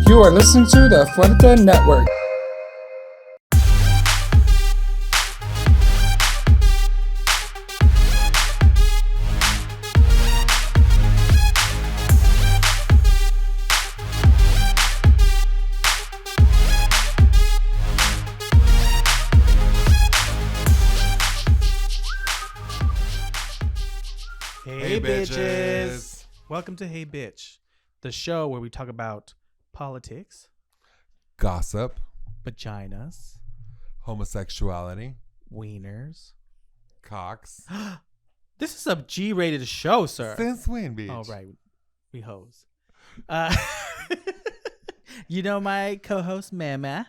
You are listening to the Fuerte Network. Hey bitches! Welcome to Hey Bitch, the show where we talk about politics, gossip, vaginas, homosexuality, wieners, cocks. This is a G-rated show, sir. Since when, bitch? Oh, right. We hoes. You know my co-host, Mama.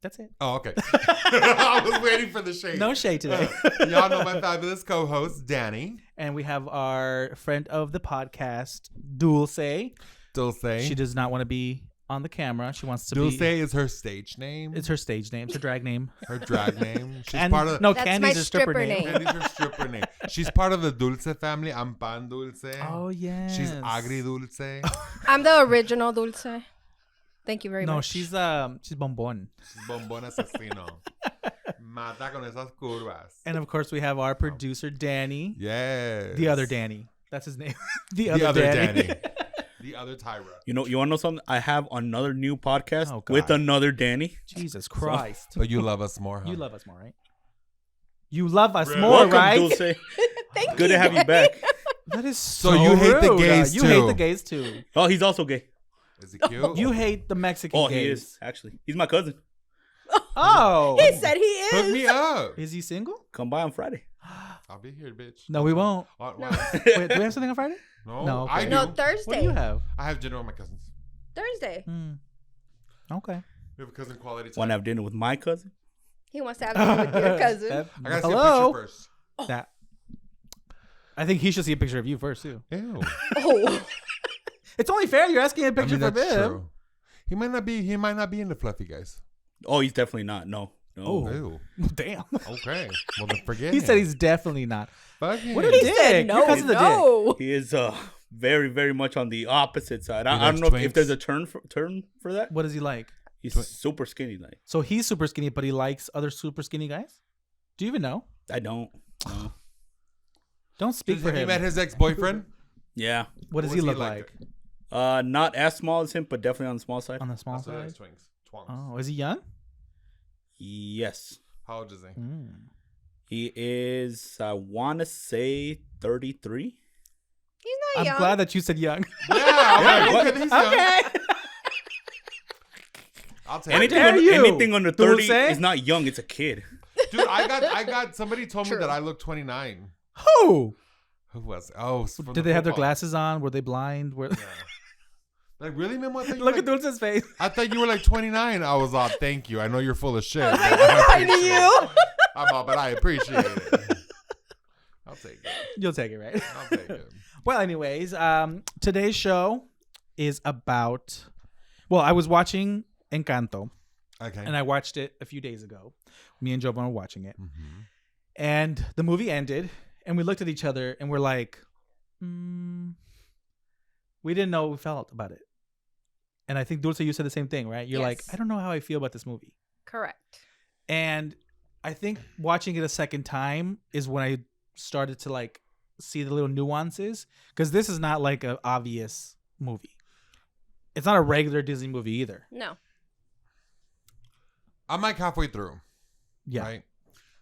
That's it. Oh, okay. I was waiting for the shade. No shade today. Y'all know my fabulous co-host, Danny. And we have our friend of the podcast, Dulce. Dulce. She does not want to be on the camera. She wants to Dulce be... is her stage name. It's her stage name. It's her drag name. Her drag name. She's and, part of... No, That's Candy's my her stripper stripper name. name. Candy's her stripper name. She's part of the Dulce family. I'm Pan Dulce. Oh, yes. She's Agri Dulce. I'm the original Dulce. Thank you very much. No, she's Bonbon. She's Bombón Asesino. Mata con esas curvas. And of course, we have our producer, Danny. Yes. The other Danny. That's his name. The other Danny. The other Tyra. You want to know something? I have another new podcast Oh, God. with another Danny. Jesus Christ. But you love us more, huh? You love us more, right? You love us Bro. more, Welcome, right? Dulce. Thank Good you. to have you back. That is so you hate the rude. gays, You too. hate the gays, too. Oh, he's also gay. Is he cute? You hate the Mexican Oh, gays. he is, actually. He's my cousin. Oh. He said he is. Hook me up. Is he single? Come by on Friday. I'll be here, bitch. No, we won't. What? No. Wait, do we have something on Friday? No, No, okay. I do. No, What Thursday. do you have? I have dinner with my cousins. Thursday. Okay. We have a cousin quality time. Want to have dinner with my cousin? He wants to have dinner with your cousin. I gotta Hello? see a picture first. That. I think he should see a picture of you first, too. Ew. Oh. It's only fair you're asking a I picture mean, for that's him. true. He might not be. He might not be into fluffy guys. Oh, he's definitely not. No. Oh. Ew. Damn. Okay. Well, then forget. He him. said he's definitely not. Fuck him. What a He dick. said Your no, cousin's a dick. no. He is very, very much on the opposite side. He I don't know likes if twinks. there's a term for that. What is he like? He's Twin- super skinny. Like So he's super skinny, but he likes other super skinny guys? Do you even know? I don't. No. Don't speak for Have you him. met his ex-boyfriend? Yeah. What does he look like? Not as small as him, but definitely on the small side. On the small Also, he side? likes twinks. Oh, is he young? Yes. How old is he? He is, I want to say 33. He's not I'm young. glad that you said young. Yeah. I'm like, okay, he's young. Okay. I'll take Anything, it. dare you, anything under 30 Dulce? is not young. It's a kid. Dude, I got. Somebody told me True. that I look 29. Who? Who was? Oh, it's from Did the they have their football. glasses on? Were they blind? Were... Yeah. Like really, Memo? I thought you Look were at like, Dulce's face. I thought you were like 29. I was all, thank you. I know you're full of shit. but I knew you. I'm all, but I appreciate it. I'll take it. You'll take it, right? I'll take it. Well, anyways, today's show is about... Well, I was watching Encanto, Okay. and I watched it a few days ago. Me and Jovan were watching it. Mm-hmm. And the movie ended, and we looked at each other, and we're like, we didn't know what we felt about it. And I think, Dulce, you said the same thing, right? You're like, Yes. I don't know how I feel about this movie. Correct. And I think watching it a second time is when I started to like see the little nuances, because this is not like an obvious movie. It's not a regular Disney movie either. No. I'm like halfway through. Yeah. Right.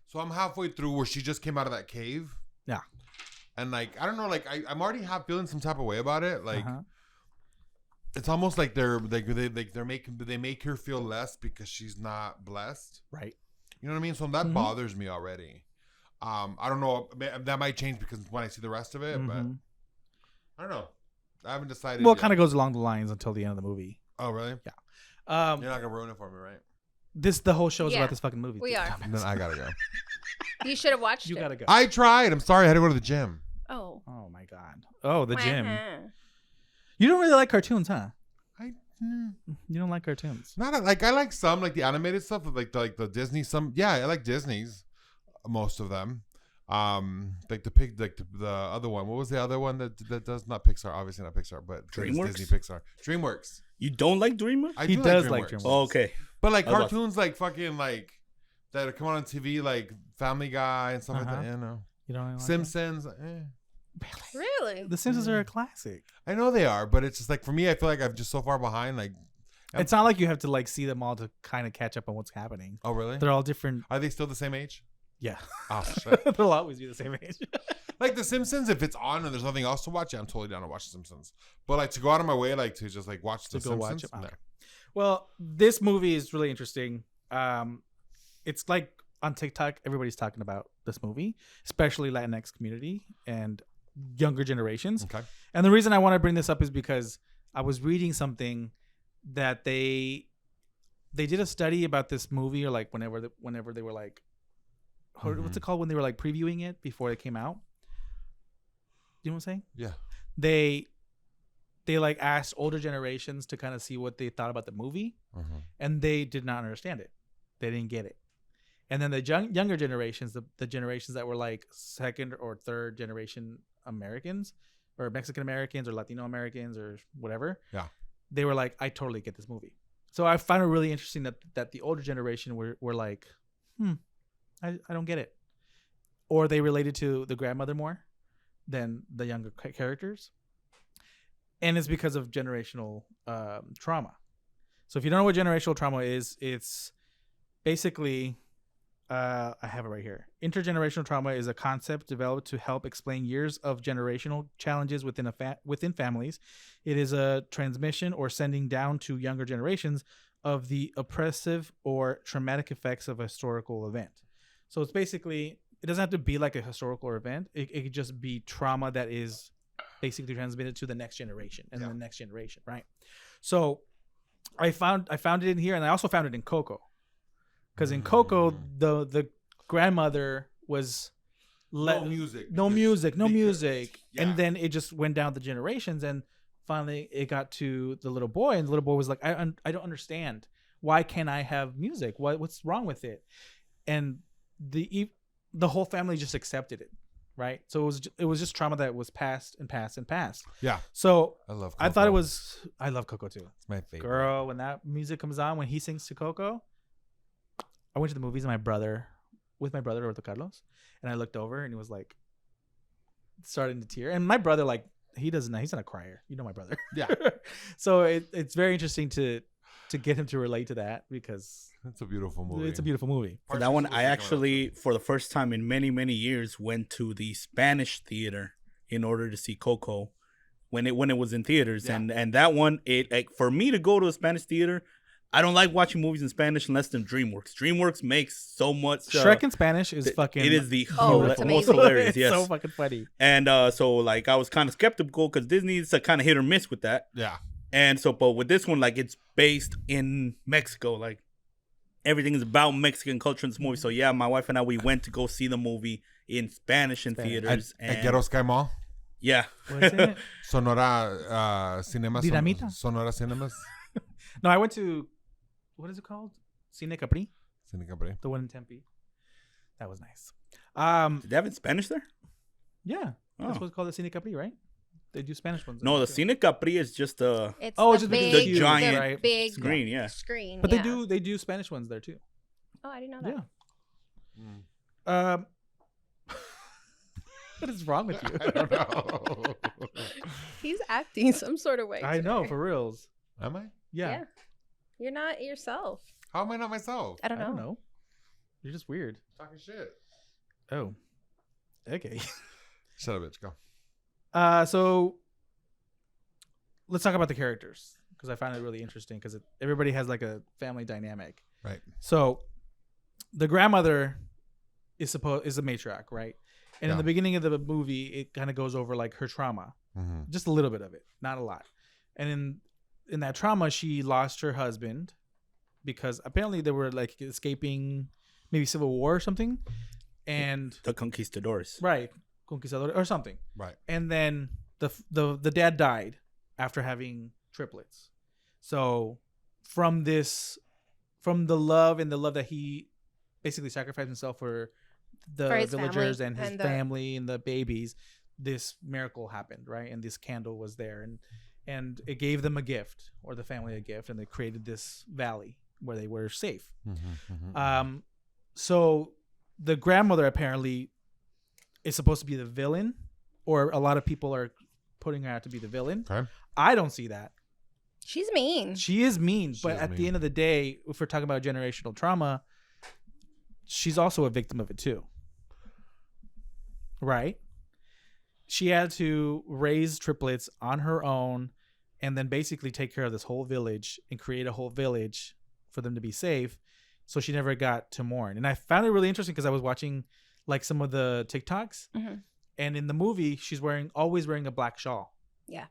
So I'm halfway through where she just came out of that cave. Yeah. And like I don't know, like I'm already feeling some type of way about it. Like Uh-huh. it's almost like they make her feel less because she's not blessed. Right. You know what I mean? So that Mhm. bothers me already. I don't know. That might change because when I see the rest of it, but Mhm. I don't know. I haven't decided. Well, it yet. kind of goes along the lines until the end of the movie. Oh, really? Yeah. You're not gonna ruin it for me, right? The whole show is Yeah, about this fucking movie. we are. Then I gotta go. You should have watched You it. gotta go. I tried. I'm sorry. I had to go to the gym. Oh. Oh my god. Oh, the gym. Uh-huh. You don't really like cartoons, huh? Mm, You don't like cartoons. not like I like some like the animated stuff, like the Disney. Some I like Disney's, most of them. Like the other one. What was the other one that does not Pixar? Obviously not Pixar, but DreamWorks? Disney Pixar. DreamWorks. You don't like DreamWorks? I He do does DreamWorks. like DreamWorks. Oh, okay. But like I was about- cartoons, like fucking like that come on TV, like Family Guy and stuff like that. You know, You don't like Simpsons. Really? it? The Simpsons are a classic. I know they are, but it's just like for me, I feel like I'm just so far behind. Like, It's not like you have to like see them all to kind of catch up on what's happening. oh really? They're all different. Are they still the same age? Yeah. Oh shit. They'll always be the same age. Like The Simpsons, if it's on and there's nothing else to watch, yeah, I'm totally down to watch The Simpsons. But like to go out of my way, like to just like watch The go Simpsons. watch it? no. Okay. Well, this movie is really interesting. It's like on TikTok, everybody's talking about this movie, especially Latinx community and younger generations. Okay. And the reason I want to bring this up is because I was reading something that they did a study about this movie, or like whenever they were like, what's it called when they were like previewing it before it came out? You know what I'm saying? Yeah. They like asked older generations to kind of see what they thought about the movie, and they did not understand it. They didn't get it. And then the younger generations, the generations that were like second or third generation Americans or Mexican Americans or Latino Americans or whatever. Yeah. They were like, I totally get this movie. So I found it really interesting that the older generation were like, I don't get it. Or they related to the grandmother more than the younger characters. And it's because of generational trauma. So if you don't know what generational trauma is, it's basically, I have it right here. Intergenerational trauma is a concept developed to help explain years of generational challenges within families. It is a transmission or sending down to younger generations of the oppressive or traumatic effects of a historical event. So it's basically, it doesn't have to be like a historical event. It could just be trauma that is basically transmitted to the next generation and the next generation, right? So I found it in here, and I also found it in Coco. Because in Coco, the grandmother was No music. no music, Yeah. and then it just went down the generations, and finally it got to the little boy, and the little boy was like, I don't understand, why can't I have music? What's wrong with it? And the whole family just accepted it, right? So it was just trauma that was passed and passed and passed. Yeah. So I love Coco. I love Coco too. It's my favorite. Girl, when that music comes on, when he sings to Coco, I went to the movies with my brother, Roberto Carlos, and I looked over and he was like starting to tear. And my brother, like, he's not a crier. You know my brother. Yeah. So it's very interesting to get him to relate to that, because It's a beautiful movie. it's a beautiful movie. For that one, I actually, for the first time in many, many years, went to the Spanish theater in order to see Coco when it was in theaters. Yeah. And that one, it like, for me to go to a Spanish theater, I don't like watching movies in Spanish unless they're DreamWorks. DreamWorks makes so much. Shrek in Spanish is fucking. It is the Oh, it's most amazing. hilarious. It's Yes. so fucking funny. And so like I was kind of skeptical because Disney's a kind of hit or miss with that. Yeah. And so, but with this one, like it's based in Mexico. Like everything is about Mexican culture in this movie. So yeah, my wife and I, we went to go see the movie in Spanish in theaters. At Ghetto Sky Mall. Yeah. What's in it? Sonora Cinemas. Dinamita? Sonora Cinemas. No, I went to, what is it called? Cine Capri, Cine Capri. the one in Tempe. That was nice. Did they have it in Spanish there? Yeah, that's Oh. what's called the Cine Capri, right? They do Spanish ones. No, the too. Cine Capri is just It's Oh, the it's just because big, it's huge, giant right? big screen. Yeah. screen. But yeah. they do Spanish ones there too. Oh, I didn't know that. Yeah. What is wrong with you? I don't know. He's acting some sort of way. I know, today. for reals. Am I? Yeah. You're not yourself. How am I not myself? I don't know. You're just weird. Talking shit. Oh. Okay. Shut up, bitch. Go. So let's talk about the characters, because I find it really interesting, because everybody has like a family dynamic. Right. So the grandmother is a matriarch, right? And in Yeah. the beginning of the movie, it kind of goes over like her trauma, just a little bit of it, not a lot. And in that trauma, she lost her husband because apparently they were like escaping maybe civil war or something, and The Conquistadores. right, conquistador or something. Right. And then the dad died after having triplets. So from the love that he basically sacrificed himself for the For his villagers family and his and the- family and the babies, this miracle happened, right? And this candle was there, and it gave them a gift, or the family a gift, and they created this valley where they were safe. So the grandmother apparently is supposed to be the villain, or a lot of people are putting her out to be the villain. Okay. I don't see that. She's mean. She is mean, but is at mean. the end of the day, if we're talking about generational trauma, she's also a victim of it too. Right? She had to raise triplets on her own and then basically take care of this whole village and create a whole village for them to be safe. So she never got to mourn. And I found it really interesting because I was watching like some of the TikToks, and in the movie, she's always wearing a black shawl. Yeah.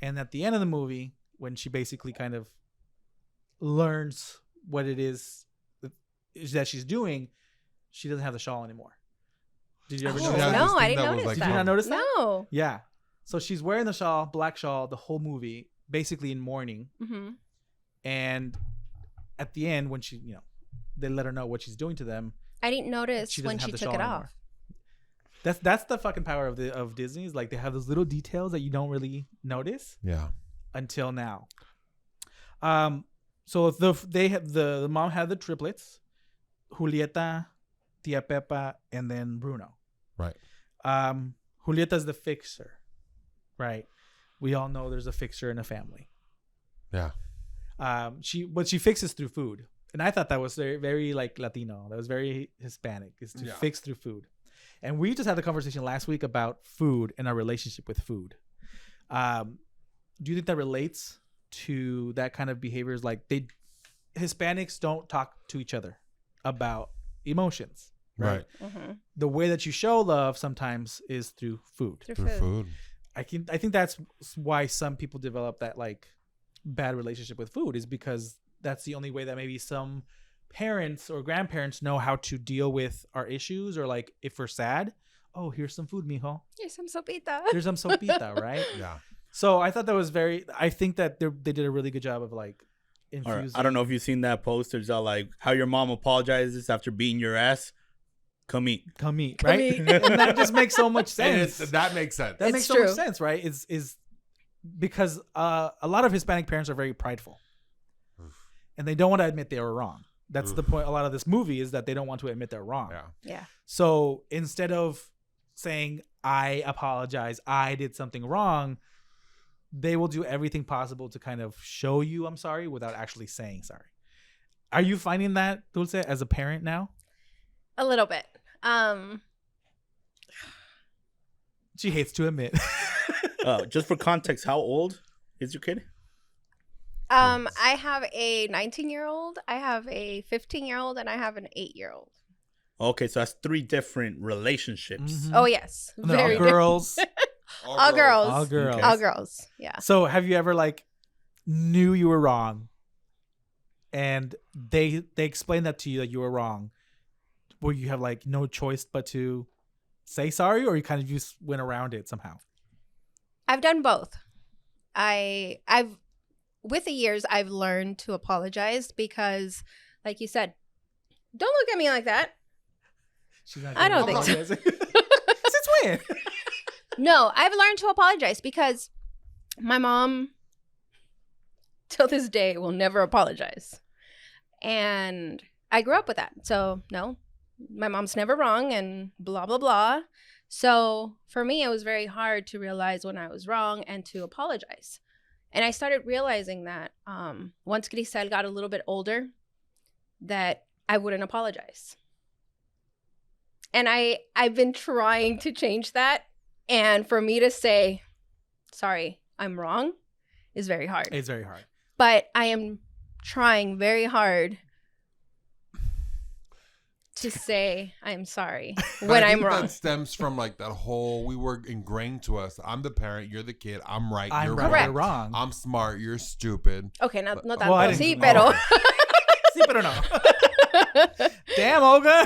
And at the end of the movie, when she basically kind of learns what it is that she's doing, she doesn't have the shawl anymore. Did you ever notice that? No, I didn't notice that. Did you not notice that? No. Yeah. So she's wearing the shawl, black shawl, the whole movie, basically in mourning. And at the end, when she, they let her know what she's doing to them. I didn't notice when she took it off. That's the fucking power of Disney. Is like they have those little details that you don't really notice. Yeah. Until now. So the mom had the triplets, Julieta, Tia Pepa, and then Bruno. Right. Julieta's the fixer. Right. We all know there's a fixer in a family. Yeah. She fixes through food. And I thought that was very, very like Latino. That was very Hispanic, is to fix through food. And we just had the conversation last week about food and our relationship with food. Do you think that relates to that kind of behaviors? Like Hispanics don't talk to each other about emotions. Right. The way that you show love sometimes is through food. Through food. I think that's why some people develop that like bad relationship with food, is because that's the only way that maybe some parents or grandparents know how to deal with our issues, or like if we're sad, oh, here's some food, mijo. Here's some sopita. Here's some sopita, right? Yeah. So I thought that was I think that they did a really good job of like infusing. I don't know if you've seen that post. There's like how your mom apologizes after beating your ass. Come eat, right? And that just makes so much sense. That makes sense. That makes so much sense, right? Is because a lot of Hispanic parents are very prideful, and they don't want to admit they were wrong. That's the point. A lot of this movie is that they don't want to admit they're wrong. Yeah. So instead of saying, I apologize, I did something wrong, they will do everything possible to kind of show you I'm sorry without actually saying sorry. Are you finding that, Dulce, as a parent now? A little bit. She hates to admit. Just for context, how old is your kid? I have a 19-year-old, I have a 15-year-old, and I have an 8-year-old. Okay, so that's 3 different relationships. Oh, yes. All girls. All girls. All girls. Okay. All girls. Yeah. So have you ever like knew you were wrong and they explained that to you that you were wrong, where you have like no choice but to say sorry, or you kind of just went around it somehow? I've done both. I've with the years I've learned to apologize because, like you said, don't look at me like that. I don't think so. Since when? No, I've learned to apologize because my mom, till this day, will never apologize. And I grew up with that. So, no, my mom's never wrong and blah, blah, blah. So, for me, it was very hard to realize when I was wrong and to apologize. And I started realizing that once Grisel got a little bit older, that I wouldn't apologize. And I've been trying to change that. And for me to say, sorry, I'm wrong, is very hard. It's very hard. But I am trying very hard to say I'm sorry when I'm wrong. That stems from like that whole, we were ingrained to us. I'm the parent, you're the kid. I'm right, I'm you're right, wrong. wrong. I'm smart, you're stupid. Okay, no tanto. Well, I Sí, didn't- pero... Sí, pero no. Damn, Olga.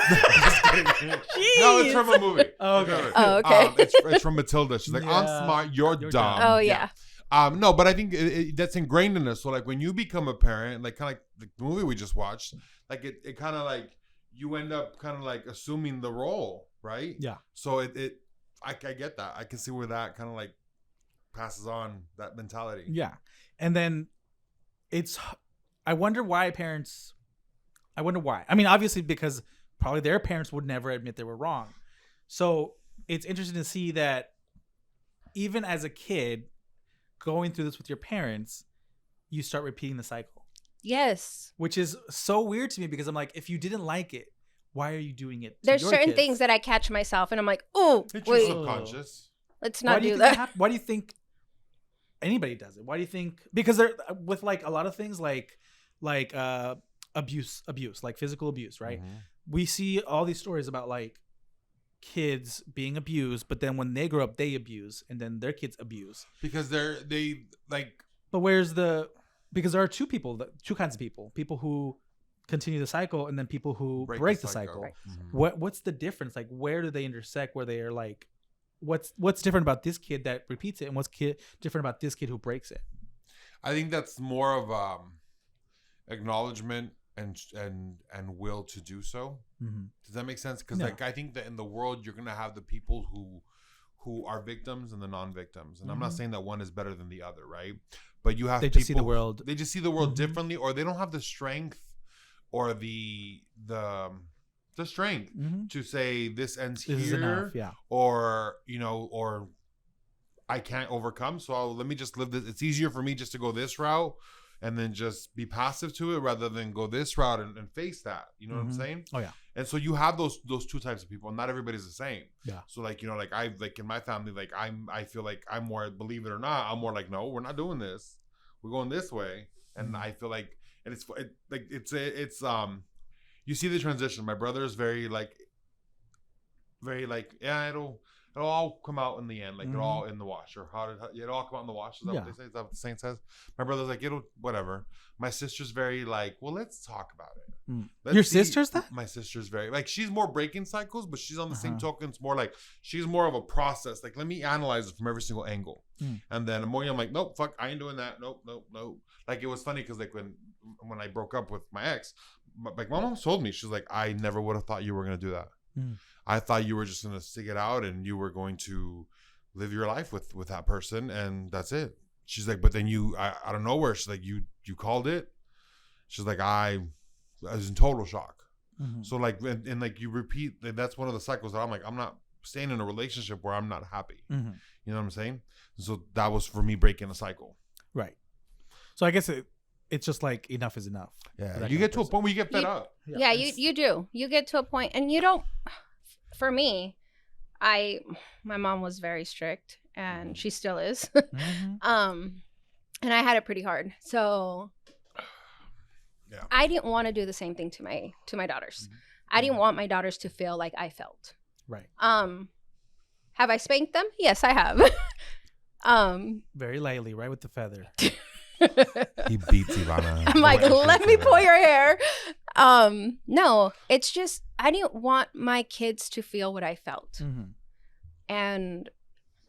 No, it's from a movie. Oh, okay. Oh, okay. It's from Matilda. She's like, I'm Yeah. smart, you're dumb. Oh, yeah. No, but I think that's ingrained in us. So like when you become a parent, like kind of like the movie we just watched, like it kind of like you end up kind of like assuming the role, right? Yeah. So I get that. I can see where that kind of like passes on that mentality. Yeah. And then I wonder why. I mean, obviously because probably their parents would never admit they were wrong. So it's interesting to see that even as a kid going through this with your parents, you start repeating the cycle. Yes. Which is so weird to me because I'm like, if you didn't like it, why are you doing it? There's your certain kids? things that I catch myself and I'm like, oh, It's your wait, subconscious. let's Why not do you do think that. why do you think anybody does it? Why do you think? Because they're with like a lot of things like abuse, like physical abuse, right? Mhm. We see all these stories about like kids being abused, but then when they grow up, they abuse, and then their kids abuse. Because they like. But because there are two kinds of people who continue the cycle, and then people who break the cycle. Right. Mhm. What's the difference? Like, where do they intersect? Where they are like, what's different about this kid that repeats it, and what's different about this kid who breaks it? I think that's more of acknowledgement and will to do so. Mm-hmm. Does that make sense? Because No. like I think that in the world you're gonna have the people who are victims and the non-victims, and I'm not Mhm. saying that one is better than the other, right? But you have They people, just see the world. They just see the world Mhm. differently, or they don't have the strength or the strength Mm-hmm. to say this ends This is here, enough. Yeah. or or I can't overcome, so let me just live this. It's easier for me just to go this route and then just be passive to it rather than go this route and face that. You know what I'm Mhm. saying? Oh yeah. And so you have those two types of people, and not everybody's the same. Yeah. So like, you know, like I like in my family, like I feel like I'm more, believe it or not, I'm more like, no, we're not doing this. We're going this way. And Mhm. I feel like, and it's you see the transition. My brother is very like, yeah, it'll all come out in the end, like Mhm. it'll all in the wash, or it'll all come out in the wash. Is that Yeah. what they say? Is that what the saying says? My brother's like, it'll whatever. My sister's very like, well, let's talk about it. Mm. Let's Your see- sister's that? My sister's very like, she's more breaking cycles, but she's on the same Uh-huh. token. It's more like she's more of a process. Like, let me analyze it from every single angle. Mm. And then I'm like, nope, fuck, I ain't doing that. Nope. Like, it was funny because like when I broke up with my ex, like my mom told me, she's like, I never would have thought you were gonna do that. Mm. I thought you were just gonna stick it out and you were going to live your life with that person, and that's it. She's like, but then you, out of nowhere, she's like, you called it. She's like, I was in total shock. Mm-hmm. So like, and like you repeat, that's one of the cycles that I'm like, I'm not staying in a relationship where I'm not happy. Mm-hmm. You know what I'm saying? So that was for me breaking a cycle. Right. So I guess it's just like enough is enough. Yeah. That You kind get of to a person. point where you get fed You- up. Yeah, you do. You get to a point, and you don't. For me, my mom was very strict, and she still is. Mm-hmm. And I had it pretty hard. So Yeah. I didn't want to do the same thing to my daughters. I didn't want my daughters to feel like I felt. Right. Have I spanked them? Yes, I have. Very lightly, right with the feather. He beats Ivana. I'm like, let me pull your hair. No, it's just I didn't want my kids to feel what I felt. Mm-hmm. And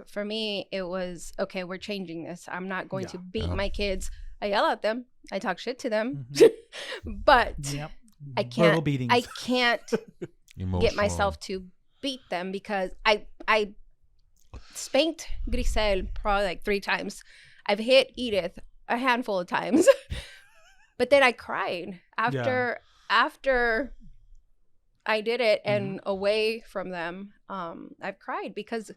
for me, it was, okay, we're changing this. I'm not going to beat Yeah. my kids. I yell at them. I talk shit to them. Mhm. But Yep. I Verbal can't beatings. I can't Emotional. get myself to beat them because I spanked Grisel probably like 3 times. I've hit Edith a handful of times. But then I cried after I did it and away from them. I've cried because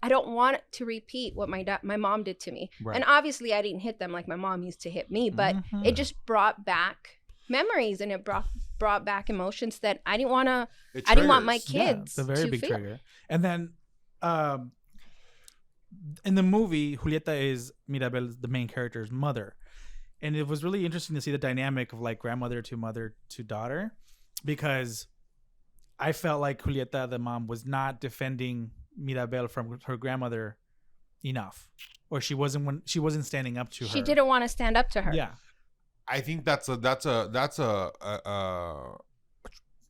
I don't want to repeat what my mom did to me. Right. And obviously I didn't hit them like my mom used to hit me, but Mhm. it just brought back memories and it brought back emotions that I didn't want to. I didn't want my triggers. Yeah, kids it's a very to big feel. trigger. And then in the movie, Julieta is Mirabel's the main character's mother. And it was really interesting to see the dynamic of like grandmother to mother to daughter, because I felt like Julieta, the mom, was not defending Mirabel from her grandmother enough, or she wasn't standing up to her. She didn't want to stand up to her. Yeah. I think that's a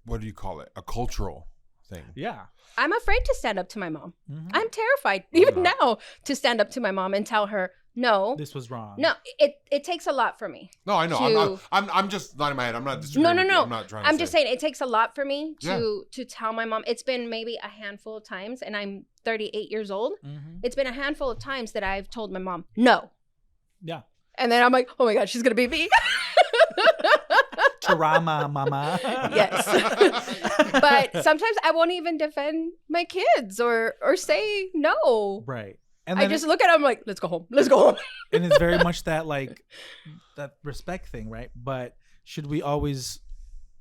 what do you call it? A cultural thing. Yeah. I'm afraid to stand up to my mom. Mhm. I'm terrified even now to stand up to my mom and tell her no. This was wrong. No, it takes a lot for me. No, I know. To- I'm just not in my head. I'm not disagreeing. No. with you. I'm not trying. I'm to just say. saying it takes a lot for me Yeah. to tell my mom. It's been maybe a handful of times, and I'm 38 years old, Mm-hmm. it's been a handful of times that I've told my mom, no. Yeah. And then I'm like, oh my God, she's going to beat me. Trauma, mama. Yes. But sometimes I won't even defend my kids or say no. Right. And I then just look at them like, let's go home. Let's go home. and it's very much that like that respect thing, right? But should we always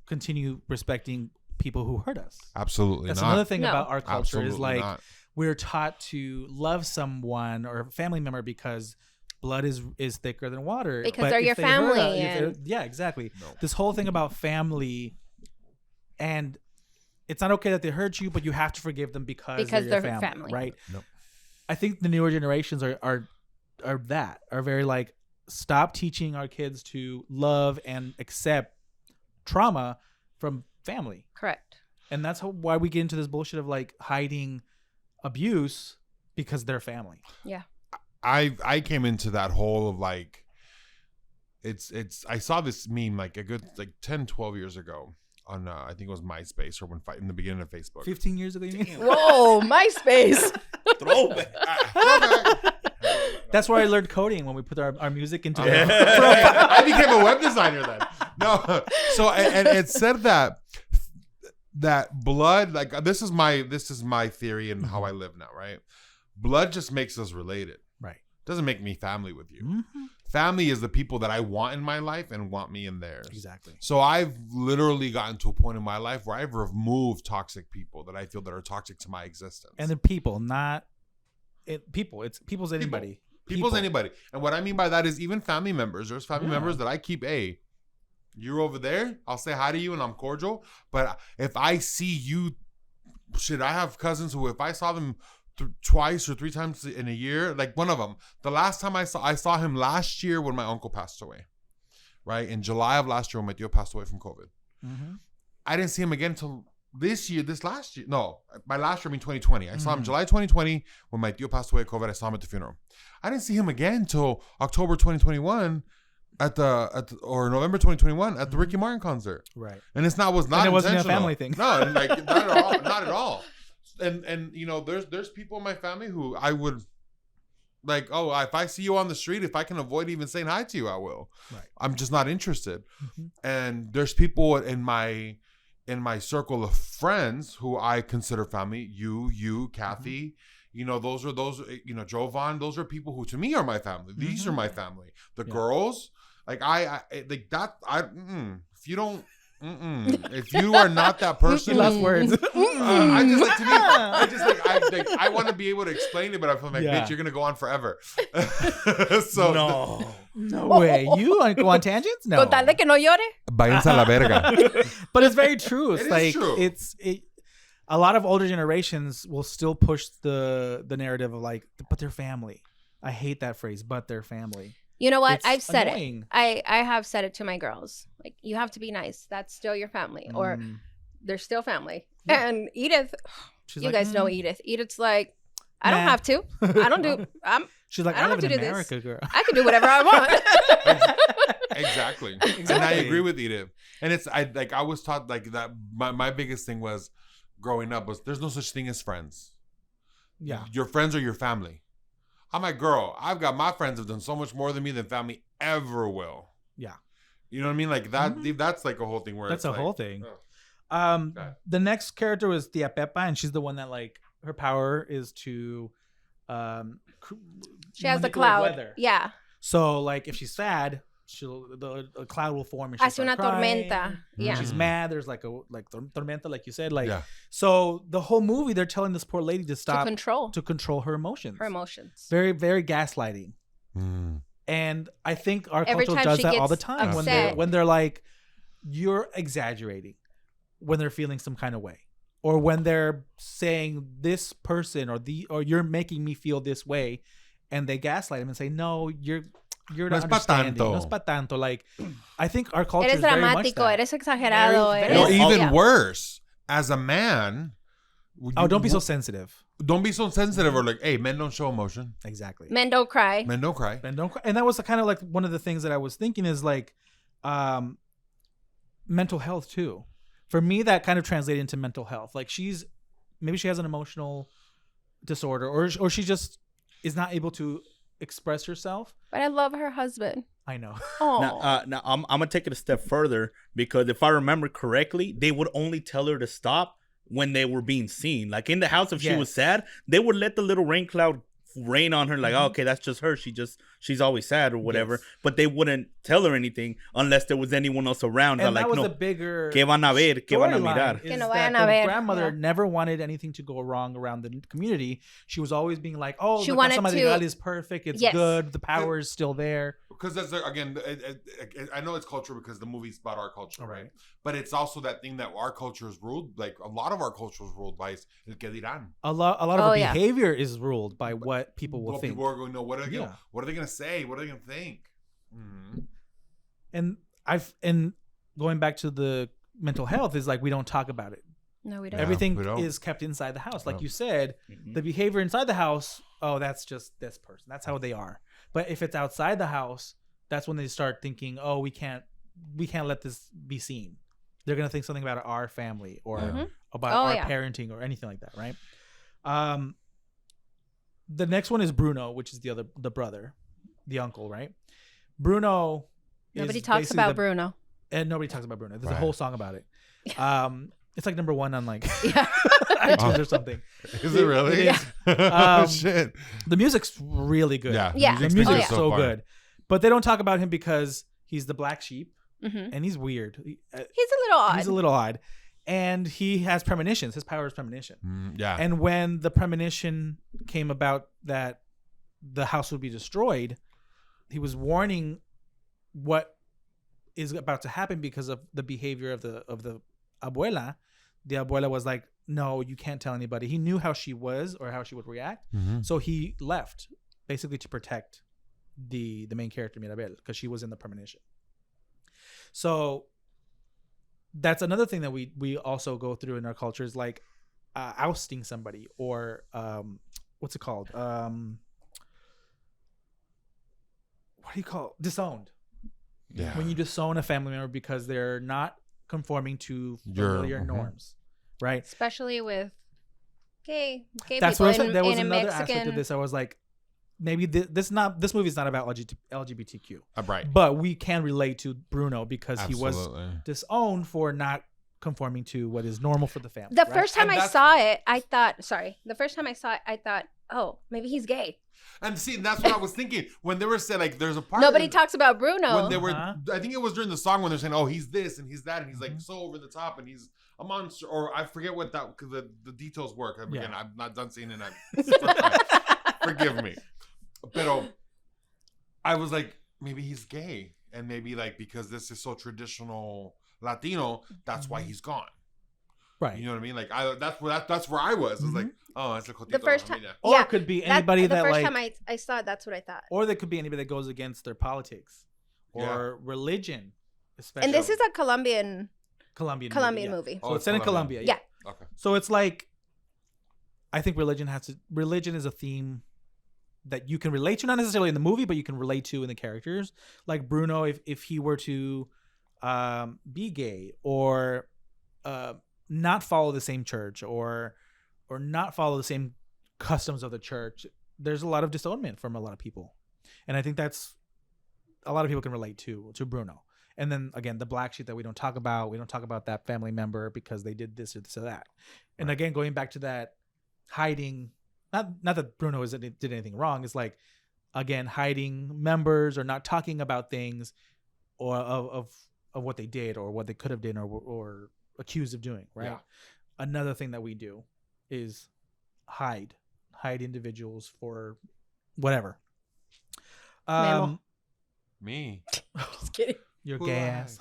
continue respecting people who hurt us? Absolutely That's not. another thing No. about our culture Absolutely is like not. we're taught to love someone or a family member because blood is thicker than water. Because But they're if your they hurt family us- if and- they're- yeah, exactly. No. This whole thing about family, and it's not okay that they hurt you, but you have to forgive them because Because they're your they're family, family. right? Nope. I think the newer generations are very like, stop teaching our kids to love and accept trauma from family. Correct. And that's why we get into this bullshit of like hiding abuse because they're family. Yeah. I came into that whole of like, it's I saw this meme like a good like 10, 12 years ago on I think it was MySpace or when in the beginning of Facebook. 15 years ago, you mean? Whoa, MySpace. Throwback. That's where I learned coding, when we put our music into I became a web designer then. No, so and it said that blood, like this is my theory and how I live now, right? Blood just makes us related. Right. Doesn't make me family with you. Mm-hmm. Family is the people that I want in my life and want me in theirs. Exactly. So I've literally gotten to a point in my life where I've removed toxic people that I feel that are toxic to my existence. And they're people, not people. It's people's anybody. People's People. anybody. And what I mean by that is even family members. There's family members that I keep, you're over there, I'll say hi to you and I'm cordial. But if I see you, I have cousins who if I saw them twice or 3 times in a year, like one of them, the last time I saw him last year when my uncle passed away, right? In July of last year when my tío passed away from COVID. Mm-hmm. I didn't see him again until this last year. No, by last year I mean 2020. I saw him July 2020 when my tío passed away of COVID. I saw him at the funeral. I didn't see him again until October 2021 or November 2021 at the Ricky Martin concert. Right. And it wasn't a intentional. family thing. No, like not at all. Not at all. And you know, there's people in my family who I would like, if I see you on the street, if I can avoid even saying hi to you, I will. Right. I'm just not interested. Mm-hmm. And there's people in my circle of friends who I consider family. You, Kathy. Mm-hmm. You know, those, you know, Jovan, those are people who to me are my family. These are my family. The girls, like I like that. If you don't, if you are not that person, Last words. I just like to me. I want to be able to explain it, but I feel like, bitch, you're gonna go on forever. So No way. You want to go on tangents? No. Con tal de que no llore. váyanse a la verga. But it's very true. It's It is like true. a lot of older generations will still push the narrative of like, but they're family. I hate that phrase, but they're family. You know what? It's I've said annoying. it. I have said it to my girls. Like, you have to be nice. That's still your family. Or they're still family. Yeah. And Edith, She's you like, guys know Edith. Edith's like, I don't Nah. have to. I don't do. She's like, I don't I live have in to do this. America, girl. I can do whatever I want. Exactly. And I agree with Edith. And I was taught like that. My biggest thing was growing up was there's no such thing as friends. Yeah. Your friends are your family. I'm like, girl, I've got my friends have done so much more than me than family ever will. Yeah. You know what I mean? Like that. That's like a whole thing where That's it's a like, whole thing. oh. The next character was Tia Pepa, and she's the one that like her power is to She has the manipulate cloud. weather. Yeah. So like if she's sad, a cloud will form and she'll Hace start una crying. tormenta. Yeah. She's mad. There's like tormenta, like you said. Like Yeah. so, the whole movie they're telling this poor lady to stop To control her emotions. her emotions. Very, very gaslighting. Mm. And I think our Every culture time does she that all the gets time upset. when they're like, you're exaggerating when they're feeling some kind of way, or when they're saying this person or you're making me feel this way, and they gaslight them and say, no, you're not No es pa understanding. tanto. No es pa tanto. Like, I think our culture Eres is very much dramático. that. Eres exagerado. Very- Eres, Or even yeah. worse, as a man. Oh, don't be so sensitive. Don't be so sensitive, or like, hey, men don't show emotion. Exactly. Men don't cry. Men don't cry. And don't cry. And that was kind of like one of the things that I was thinking is like mental health too. For me, that kind of translated into mental health. Like maybe she has an emotional disorder, or she just is not able to express herself. But I love her husband. I know. Oh, Now I'm gonna take it a step further, because if I remember correctly, they would only tell her to stop when they were being seen. Like in the house, if she was sad, they would let the little rain cloud rain on her, like, oh, okay, that's just her. She's always sad or whatever. Yes. But they wouldn't tell her anything unless there was anyone else around. And Like, that was no, a bigger que van a ver, que van a mirar. storyline is Que no that vayan a the ver. grandmother Yeah. never wanted anything to go wrong around the community. She was always being like, "Oh, She La wanted Casa to- Madrigal is perfect. It's Yes. good. The power is still there." Because that's again, I know it's culture because the movie's about our culture, Right. right? But it's also that thing that our culture is ruled, like a lot of our culture is ruled by el que dirán. A lot of Oh, our yeah. behavior is ruled by what people will What think. people are going to know. What are they Yeah. gonna? What are they gonna say? What are they gonna think? Mhm. And going back to the mental health is like we don't talk about it. no, we Yeah, don't. Everything we don't. is kept inside the house. Like Yeah. you said, Mhm. the behavior inside the house, oh, that's just this person. That's how they are. But if it's outside the house, that's when they start thinking, oh, we can't let this be seen. They're gonna think something about our family or Mhm. about Oh, our yeah. parenting or anything like that, right? The next one is Bruno, which is the brother, the uncle, right? Bruno. Nobody is talks basically about Bruno. and nobody talks about Bruno. There's a Right. whole song about it. It's like number one on like Yeah. iTunes or something. Is it really? It is. Oh, shit. The music's really good. Yeah. Yeah. The music's music's been so far. good. But they don't talk about him because he's the black sheep Mhm. and he's weird. He's a little odd. He's a little odd. And he has premonitions. His power is premonition. Yeah. And when the premonition came about that the house would be destroyed, he was warning what is about to happen because of the behavior of the abuela. The abuela was like, no, you can't tell anybody. He knew how she was or how she would react. Mhm. So he left basically to protect the main character, Mirabel, because she was in the premonition. So that's another thing that we also go through in our culture is like ousting somebody or what's it called? What do you call it? Disowned. Yeah. When you disown a family member because they're not conforming to Your- familiar mhm. norms, right? Especially with gay That's people what I said. in, There was in a another Mexican. aspect of this. I was like, maybe this movie is not about LGBTQ, Right. but we can relate to Bruno because he was Absolutely. disowned for not conforming to what is normal for the family. The right? first time And I that's- saw it, I thought, the first time I saw it, I thought, oh, maybe he's gay. And see, that's what I was thinking when they were saying like, there's a part. Nobody in- talks about Bruno. When they were, Uh-huh. I think it was during the song when they're saying, "Oh, he's this and he's that," and he's like Mhm. so over the top, and he's a monster, or I forget what that because the details work. Again, Yeah. I'm not done seeing it. Forgive me, but I was like, maybe he's gay, and maybe like because this is so traditional Latino, that's why he's gone. right. You know what I mean? Like that's where I was. It's like, oh, it's a The first time, Or yeah, it could be anybody the that first like, time I saw it, that's what I thought. or there could be anybody that goes against their politics or Yeah. religion, especially. And this is a Colombian Colombian Colombian yeah. movie. So it's set in Colombia. Yeah. Yeah. Okay. So it's like, I think religion is a theme that you can relate to, not necessarily in the movie, but you can relate to in the characters. Like Bruno, if he were to be gay or not follow the same church or not follow the same customs of the church, there's a lot of disownment from a lot of people. And I think that's a lot of people can relate to Bruno. And then again, the black sheep that we don't talk about that family member because they did this or this or that. And again, going back to that hiding, not that Bruno did anything wrong. It's like, again, hiding members or not talking about things or of what they did or what they could have done or accused of doing, right? Yeah. Another thing that we do is hide individuals for whatever. Memo. Me. Just kidding. Your Who gay am I? ass.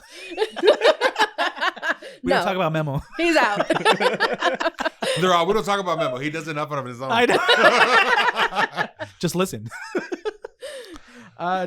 We don't talk about Memo. He's out. We don't talk about Memo. He does enough on his own. I know. Just listen.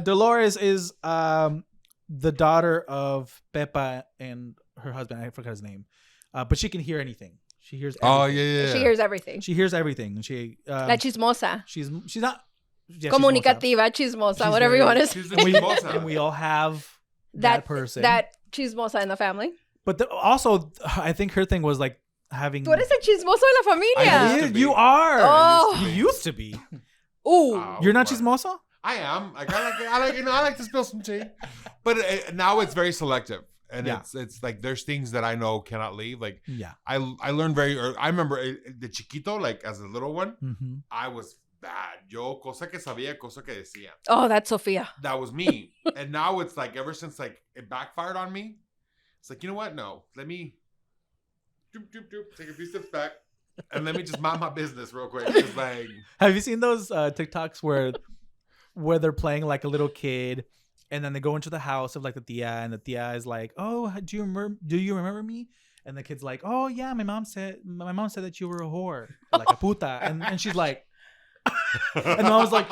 Dolores is the daughter of Pepe and her husband. I forgot his name, but she can hear anything. She hears. Oh Everything. yeah. She hears everything. She hears everything. And she. La chismosa. She's not. Yeah, she's Comunicativa, chismosa, She's whatever you very- want to say. She's the And we, chismosa. and we all have that person. That chismosa in the family. But also, I think her thing was like, having. Tú eres el chismoso de la familia. used to be. You are. Oh. You used to be. Ooh. You're not What? chismoso? I am. Like, I like to spill some tea, but now it's very selective, and Yeah. it's like there's things that I know cannot leave. Like Yeah. I learned very early. I remember the chiquito, like as a little one, Mm-hmm. I was bad. Yo, cosa que sabía, cosa que decía. Oh, that's Sophia. That was me. And now it's like ever since like it backfired on me, it's like, you know what? No, let me take a few steps back, and let me just mind my business real quick. It's like, Have you seen those TikToks where they're playing like a little kid, and then they go into the house of like the tia, and the tia is like, "Oh, do you remember me?" And the kid's like, "Oh yeah, my mom said that you were a whore, like a puta," and she's like, and I was like,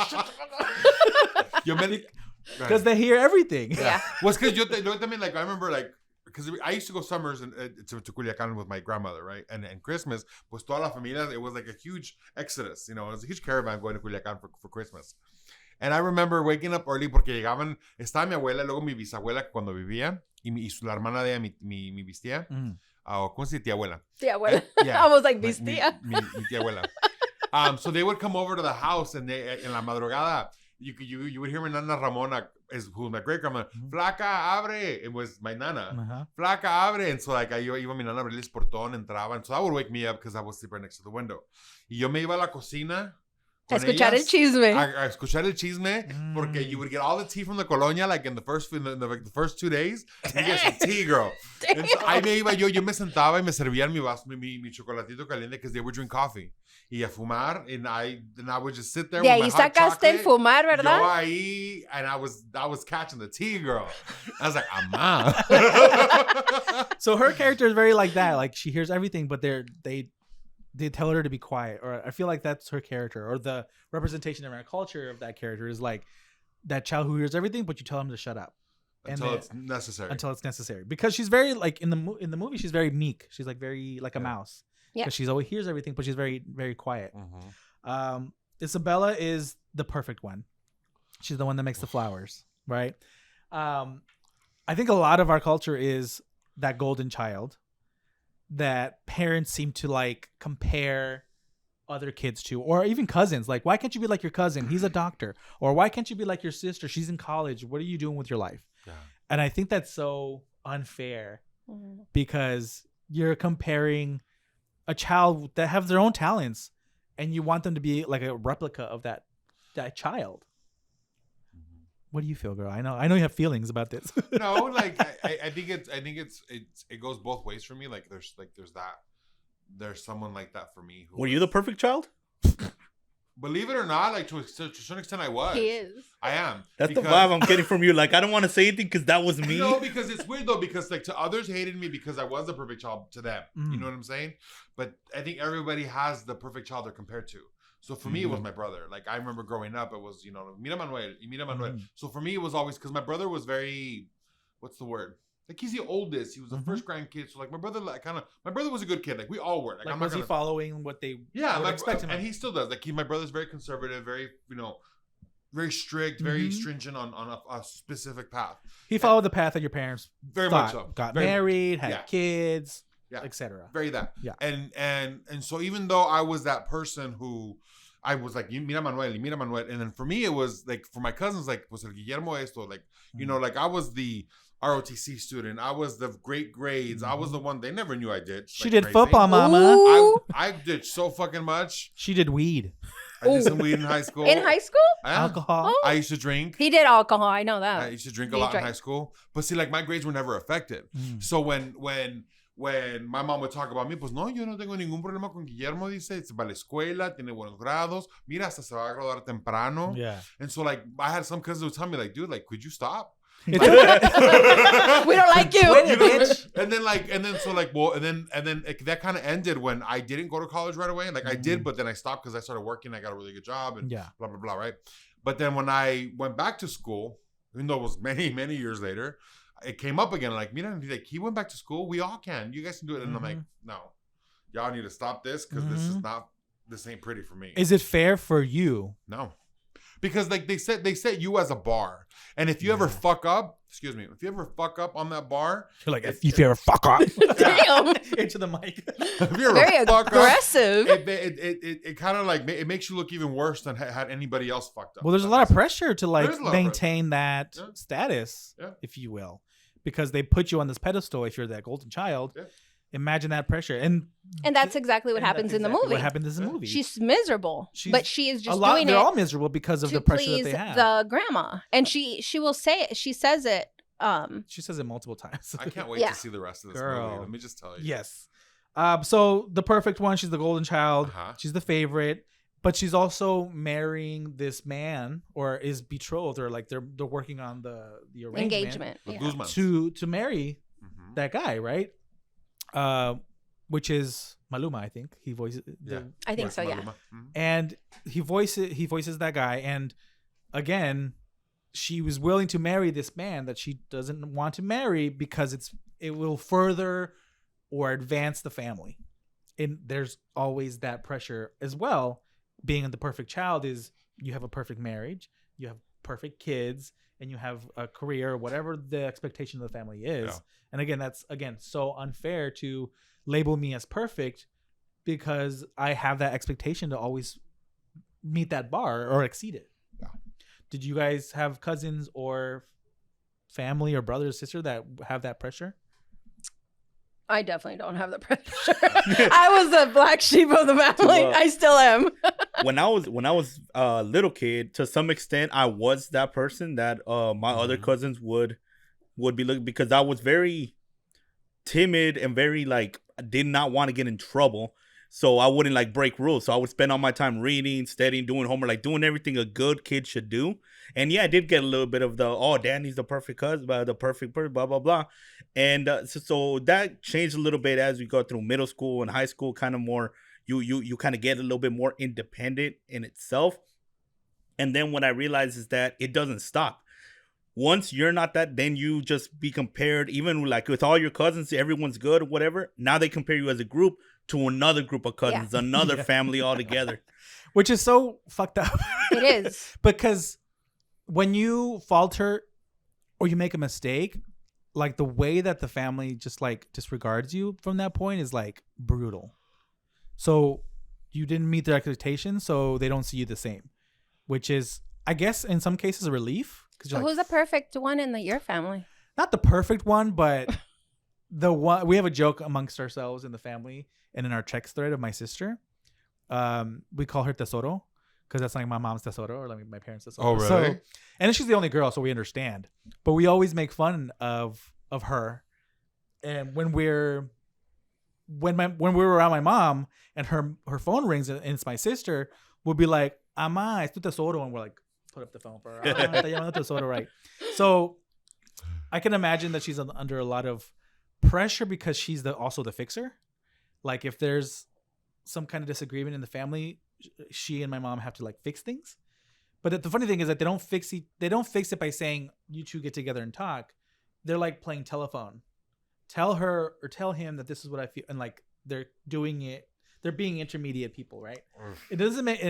because they hear everything. Yeah. Well, it's because I mean, like I remember like. Because I used to go summers to Culiacan with my grandmother, right? And Christmas, pues toda la familia, it was like a huge exodus. You know, it was a huge caravan going to Culiacan for Christmas. And I remember waking up early porque llegaban, estaba mi abuela, luego mi bisabuela cuando vivía, y la hermana de ella, mi bistía, o ¿cómo se dice tía abuela? Tía abuela. Yeah. I was like, Mi Vistia. tía abuela. So they would come over to the house, and en la madrugada, you would hear my nana Ramona, who was my great grandma, flaca, abre. It was my nana. Uh-huh. Flaca, abre. And so like I iba mi nana a abrir el portón, entraba. And so that would wake me up because I was sleeping right next to the window. Y yo me iba a la cocina. A escuchar el chisme. A escuchar el chisme, porque you would get all the tea from the colonia, like in the first 2 days. You get some tea, girl. And so ahí me iba yo me sentaba y me servían mi vaso, mi chocolatito caliente, because they would drink coffee. Y a fumar, and I would just sit there De with ahí my hot sacaste el chocolate. fumar, ¿verdad? Yo ahí, and I was catching the tea, girl. I was like, ama. So her character is very like that. Like she hears everything, but they tell her to be quiet. Or I feel like that's her character, or the representation in our culture of that character is like that child who hears everything, but you tell him to shut up Until it's necessary. Until it's necessary, because she's very like in the movie, she's very meek. She's like very like a mouse. Yeah. Because she's always hears everything, but she's very very quiet. Mm-hmm. Isabella is the perfect one. She's the one that makes the flowers, right? I think a lot of our culture is that golden child that parents seem to like compare other kids to, or even cousins. Like, why can't you be like your cousin? He's a doctor. Or why can't you be like your sister? She's in college. What are you doing with your life? Yeah. And I think that's so unfair because you're comparing a child that have their own talents and you want them to be like a replica of that child. What do you feel, girl? I know you have feelings about this. No, like I think it goes both ways for me. Like there's someone like that for me. Were you the perfect child? Believe it or not, like to a certain extent, I was. He is. I am. That's the vibe I'm getting from you. Like, I don't want to say anything because that was me. No, because it's weird though. Because like to others hated me because I was the perfect child to them. Mm. You know what I'm saying? But I think everybody has the perfect child they're compared to. So for me, it was my brother. Like I remember growing up, it was Mirabel. So for me, it was always because my brother was very, what's the word? Like he's the oldest. He was the first grandkid. So like my brother, my brother was a good kid. Like we all were. Like was he following what they would expect him? And he still does. Like my brother's very conservative, very very strict, very stringent on a specific path. He followed the path that your parents very much so. Got Very, married, had kids, yeah, etc. Very that. Yeah. And so even though I was that person who I was like, mira Manuel. And then for me, it was like, for my cousins, like, was el Guillermo esto? Like, like I was the ROTC student. I was the great grades. I was the one they never knew I did. She did football, mama. I did so fucking much. She did weed. I did some weed in high school. In high school? Alcohol. I used to drink. He did alcohol. I know that. I used to drink a lot in high school. But see, like, my grades were never affected. So when my mom would talk about me, pues no, yo no tengo ningún problema con Guillermo, dice, va a la escuela, tiene buenos grados, mira, hasta se va a graduar temprano. Yeah. And so, like, I had some cousins who would tell me, like, dude, like, could you stop? We don't like you. And then that kind of ended when I didn't go to college right away. Like, I did, but then I stopped because I started working. I got a really good job and blah, blah, blah, right? But then when I went back to school, even though it was many, many years later, it came up again. Like, mira, like, he went back to school. We all can. You guys can do it. And I'm like, no, y'all need to stop this because this ain't pretty for me. Is it fair for you? No, because like they set you as a bar, and if you ever fuck up, excuse me, if you ever fuck up on that bar, You're like, if you ever fuck up Damn. into the mic. if you ever Very fuck aggressive. up, it kind of like it makes you look even worse than had anybody else fucked up. Well, there's a lot of pressure to like There's a lot of maintain that Yeah. status, Yeah. if you will, because they put you on this pedestal if you're that golden child. Yeah. Imagine that pressure, and that's exactly what and happens that's in the exactly movie. What happens in the Yeah. movie? She's miserable, but she is just doing They're it all miserable because of to the pressure that please they have. the grandma, and she will say it. She says it. She says it multiple times. I can't wait Yeah. to see the rest of this Girl. movie. Let me just tell you. Yes. So the perfect one. She's the golden child. Uh-huh. She's the favorite, but she's also marrying this man, or is betrothed, or like they're working on the arrangement Engagement. The Yeah. Guzmans. to marry Mhm. that guy, right? Which is Maluma, I think. He voices. Yeah. I think so. Yeah. Maluma. Mhm. And he voices that guy, and again, she was willing to marry this man that she doesn't want to marry because it will further or advance the family. And there's always that pressure as well. Being the perfect child is you have a perfect marriage, you have perfect kids, and you have a career, whatever the expectation of the family is. Yeah. And again, that's so unfair to label me as perfect because I have that expectation to always meet that bar or exceed it. Yeah. Did you guys have cousins or family or brother or sister that have that pressure? I definitely don't have the pressure. I was the black sheep of the family. I still am. when I was a little kid, to some extent, I was that person that my other cousins would be looking, because I was very timid and very like did not want to get in trouble, so I wouldn't like break rules. So I would spend all my time reading, studying, doing homework, like doing everything a good kid should do. And yeah, I did get a little bit of the Danny's the perfect cousin, the perfect person, blah blah blah. And so that changed a little bit as we go through middle school and high school. Kind of more, you kind of get a little bit more independent in itself. And then what I realized is that it doesn't stop. Once you're not that, then you just be compared, even like with all your cousins, everyone's good or whatever. Now they compare you as a group to another group of cousins, another family altogether. Which is so fucked up. It is. Because when you falter or you make a mistake, like the way that the family just like disregards you from that point is like brutal. So you didn't meet their expectations, so they don't see you the same, which is, I guess, in some cases a relief. So who's the perfect one in your family? Not the perfect one, but the one. We have a joke amongst ourselves in the family and in our text thread of my sister. We call her Tesoro because that's like my mom's Tesoro or like my parents' Tesoro. Oh, really? So, and she's the only girl, so we understand. But we always make fun of her. And when we were around my mom and her phone rings and it's my sister, we'll be like, "Ama, es tu tesoro," and we're like, put up the phone for her. "Ah, te llaman tesoro," right? So I can imagine that she's under a lot of pressure because she's also the fixer. Like if there's some kind of disagreement in the family, she and my mom have to like fix things. But the funny thing is that they don't fix it by saying you two get together and talk. They're like playing telephone. Tell her or tell him that this is what I feel, and like they're doing it. They're being intermediate people, right? It doesn't make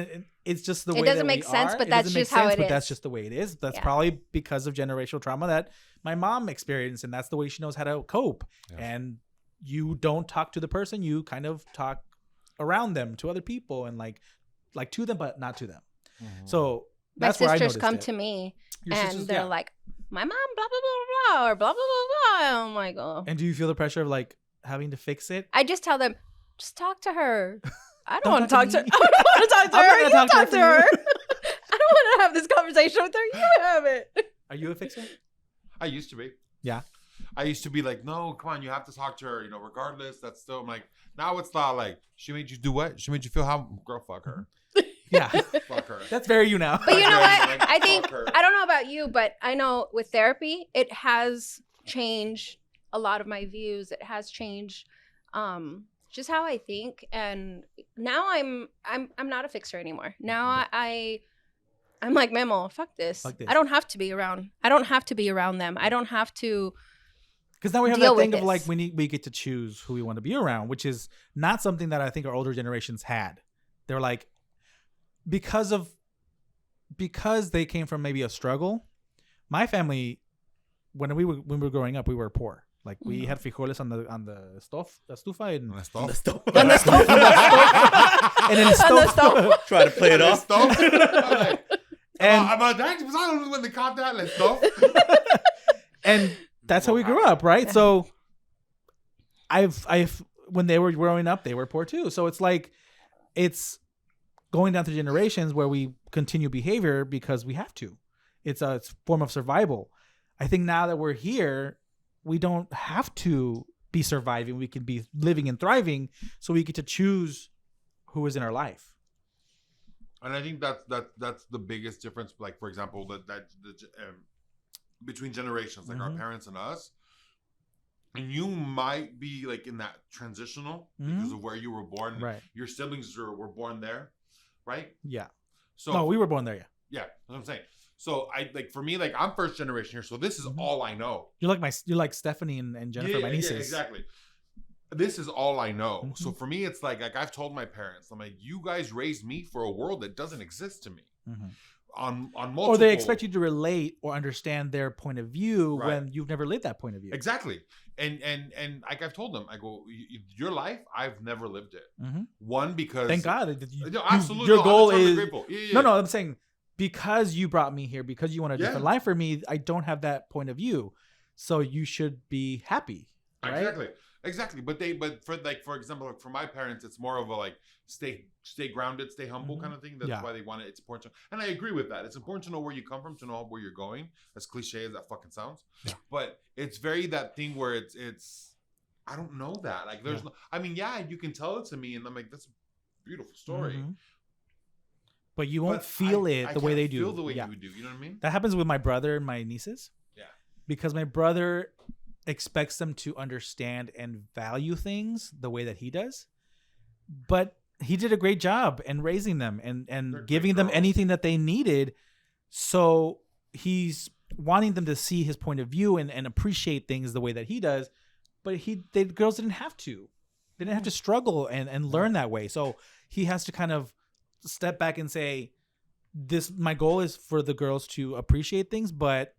it's just the way It doesn't that make we sense, are. but It that's doesn't make just how sense, it but is. that's just the way it is. That's Yeah. probably because of generational trauma that my mom experienced, and that's the way she knows how to cope. Yeah. And you don't talk to the person, you kind of talk around them to other people and like to them, but not to them. Mhm. So My that's where I sisters noticed come it. to me Your and sisters- they're yeah. like, "My mom, blah blah blah blah," or blah blah blah blah. I'm like, oh. And do you feel the pressure of like having to fix it? I just tell them, just talk to her. I don't Don't want to talk talk to to. me. I don't want to talk to I'm not her. gonna You talk to her talk to for her. you. I don't want to have this conversation with her. You have it. Are you a fixer? I used to be. Yeah. I used to be like, no, come on, you have to talk to her, regardless. That's still, I'm like, now it's not like, she made you do what? She made you feel how? Girl, fuck her. Yeah. Fuck her. That's very you now. But you know what? Like, I think fuck her. I don't know about you, but I know with therapy, it has changed a lot of my views. It has changed just how I think, and now I'm not a fixer anymore. Now I'm like, Memo, fuck this. Fuck this. I don't have to be around. I don't have to be around them. I don't have to. Because now we have deal that thing with of like this. we get to choose who we want to be around, which is not something that I think our older generations had. They're like, because of because they came from maybe a struggle. My family, when we were growing up, we were poor. Like we had frijoles on the estufa, and On the stove. The stove. On the stove. and then the On the stove. stove. Try to play it off. Stove. I'm like, And- I'm like, when they caught that, let's stove. And that's how we grew up, right? So I've when they were growing up, they were poor too. So it's like it's going down through generations where we continue behavior because we have to. It's a form of survival. I think now that we're here, we don't have to be surviving. We can be living and thriving, so we get to choose who is in our life. And I think that's the biggest difference. Like, for example, between generations, like our parents and us. And you might be like in that transitional because of where you were born. Right. Your siblings were born there, right? Yeah. So No, we were born there. Yeah. yeah, that's what I'm saying. So for me, like I'm first generation here, so this is all I know. You're like Stephanie and Jennifer, my nieces. Yeah, exactly. This is all I know. So for me, it's like I've told my parents, I'm like, you guys raised me for a world that doesn't exist to me. On multiple. Or they expect you to relate or understand their point of view when you've never lived that point of view. Exactly. And like I've told them, I go, your life, I've never lived it. One, because Thank God. no, absolutely. Your no, goal I'm totally is grateful. Yeah. No, I'm saying because you brought me here, because you want a different life for me, I don't have that point of view. So you should be happy. Right? Exactly. But for example, like for my parents, it's more of a like stay grounded, stay humble kind of thing. That's why they want it. It's important and I agree with that. It's important to know where you come from, to know where you're going, as cliche as that fucking sounds. But it's very that thing where it's I don't know that. Like there's no, I mean, you can tell it to me and I'm like, that's a beautiful story. But you won't feel it the way they do. Feel the way you do. You know what I mean? That happens with my brother and my nieces. Yeah. Because my brother expects them to understand and value things the way that he does. But he did a great job in raising them and giving them anything that they needed. So he's wanting them to see his point of view and appreciate things the way that he does. But the girls didn't have to. They didn't have to struggle and learn that way. So he has to kind of step back and say, my goal is for the girls to appreciate things, but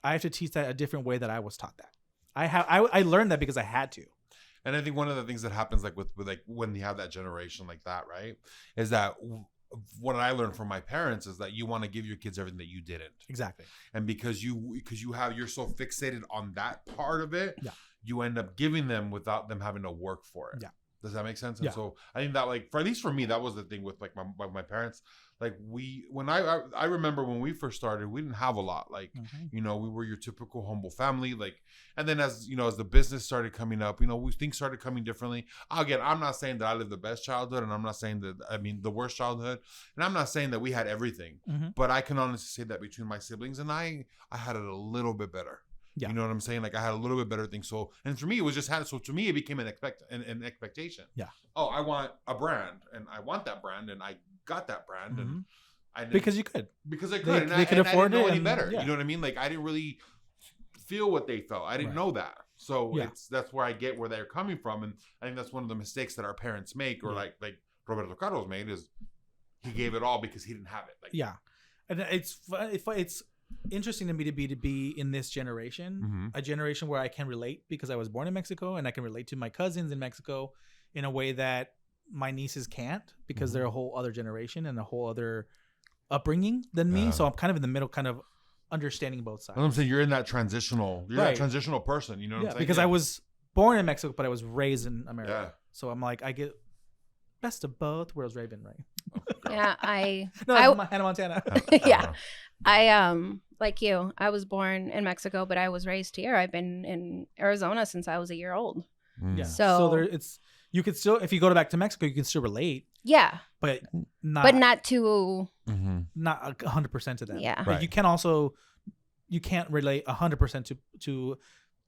I have to teach that a different way that I was taught that. I learned that because I had to. And I think one of the things that happens like with like when you have that generation like that, right, is that what I learned from my parents is that you want to give your kids everything that you didn't. Exactly. And because you're so fixated on that part of it, you end up giving them without them having to work for it. Yeah. Does that make sense? And so I think that like, for at least for me, that was the thing with like my parents. Like I remember when we first started, we didn't have a lot. Like, we were your typical humble family. Like, and then as the business started coming up, things started coming differently. Again, I'm not saying that I lived the best childhood, and I'm not saying that, the worst childhood. And I'm not saying that we had everything, but I can honestly say that between my siblings and I had it a little bit better. Yeah. You know what I'm saying? Like I had a little bit better thing. So, and for me, it was just so to me, it became an expectation. Yeah. Oh, I want a brand and I want that brand and I got that brand and because you could. Because I could. They could afford I didn't know it any better. Yeah. You know what I mean? Like I didn't really feel what they felt. I didn't know that. So that's where I get where they're coming from. And I think that's one of the mistakes that our parents make or like Roberto Carlos made is he gave it all because he didn't have it. Like, and it's interesting to me to be in this generation, a generation where I can relate because I was born in Mexico and I can relate to my cousins in Mexico in a way that my nieces can't because they're a whole other generation and a whole other upbringing than me. So I'm kind of in the middle, kind of understanding both sides. I'm saying you're in that transitional, that transitional person. You know what I'm saying? Because I was born in Mexico, but I was raised in America. So I'm like, I get best of both worlds, Raven, right? Hannah Montana. I like you. I was born in Mexico, but I was raised here. I've been in Arizona since I was a year old. Yeah. So you could still, if you go back to Mexico, you can still relate. Yeah. But not to not 100% to them. Yeah. But you can't relate 100% to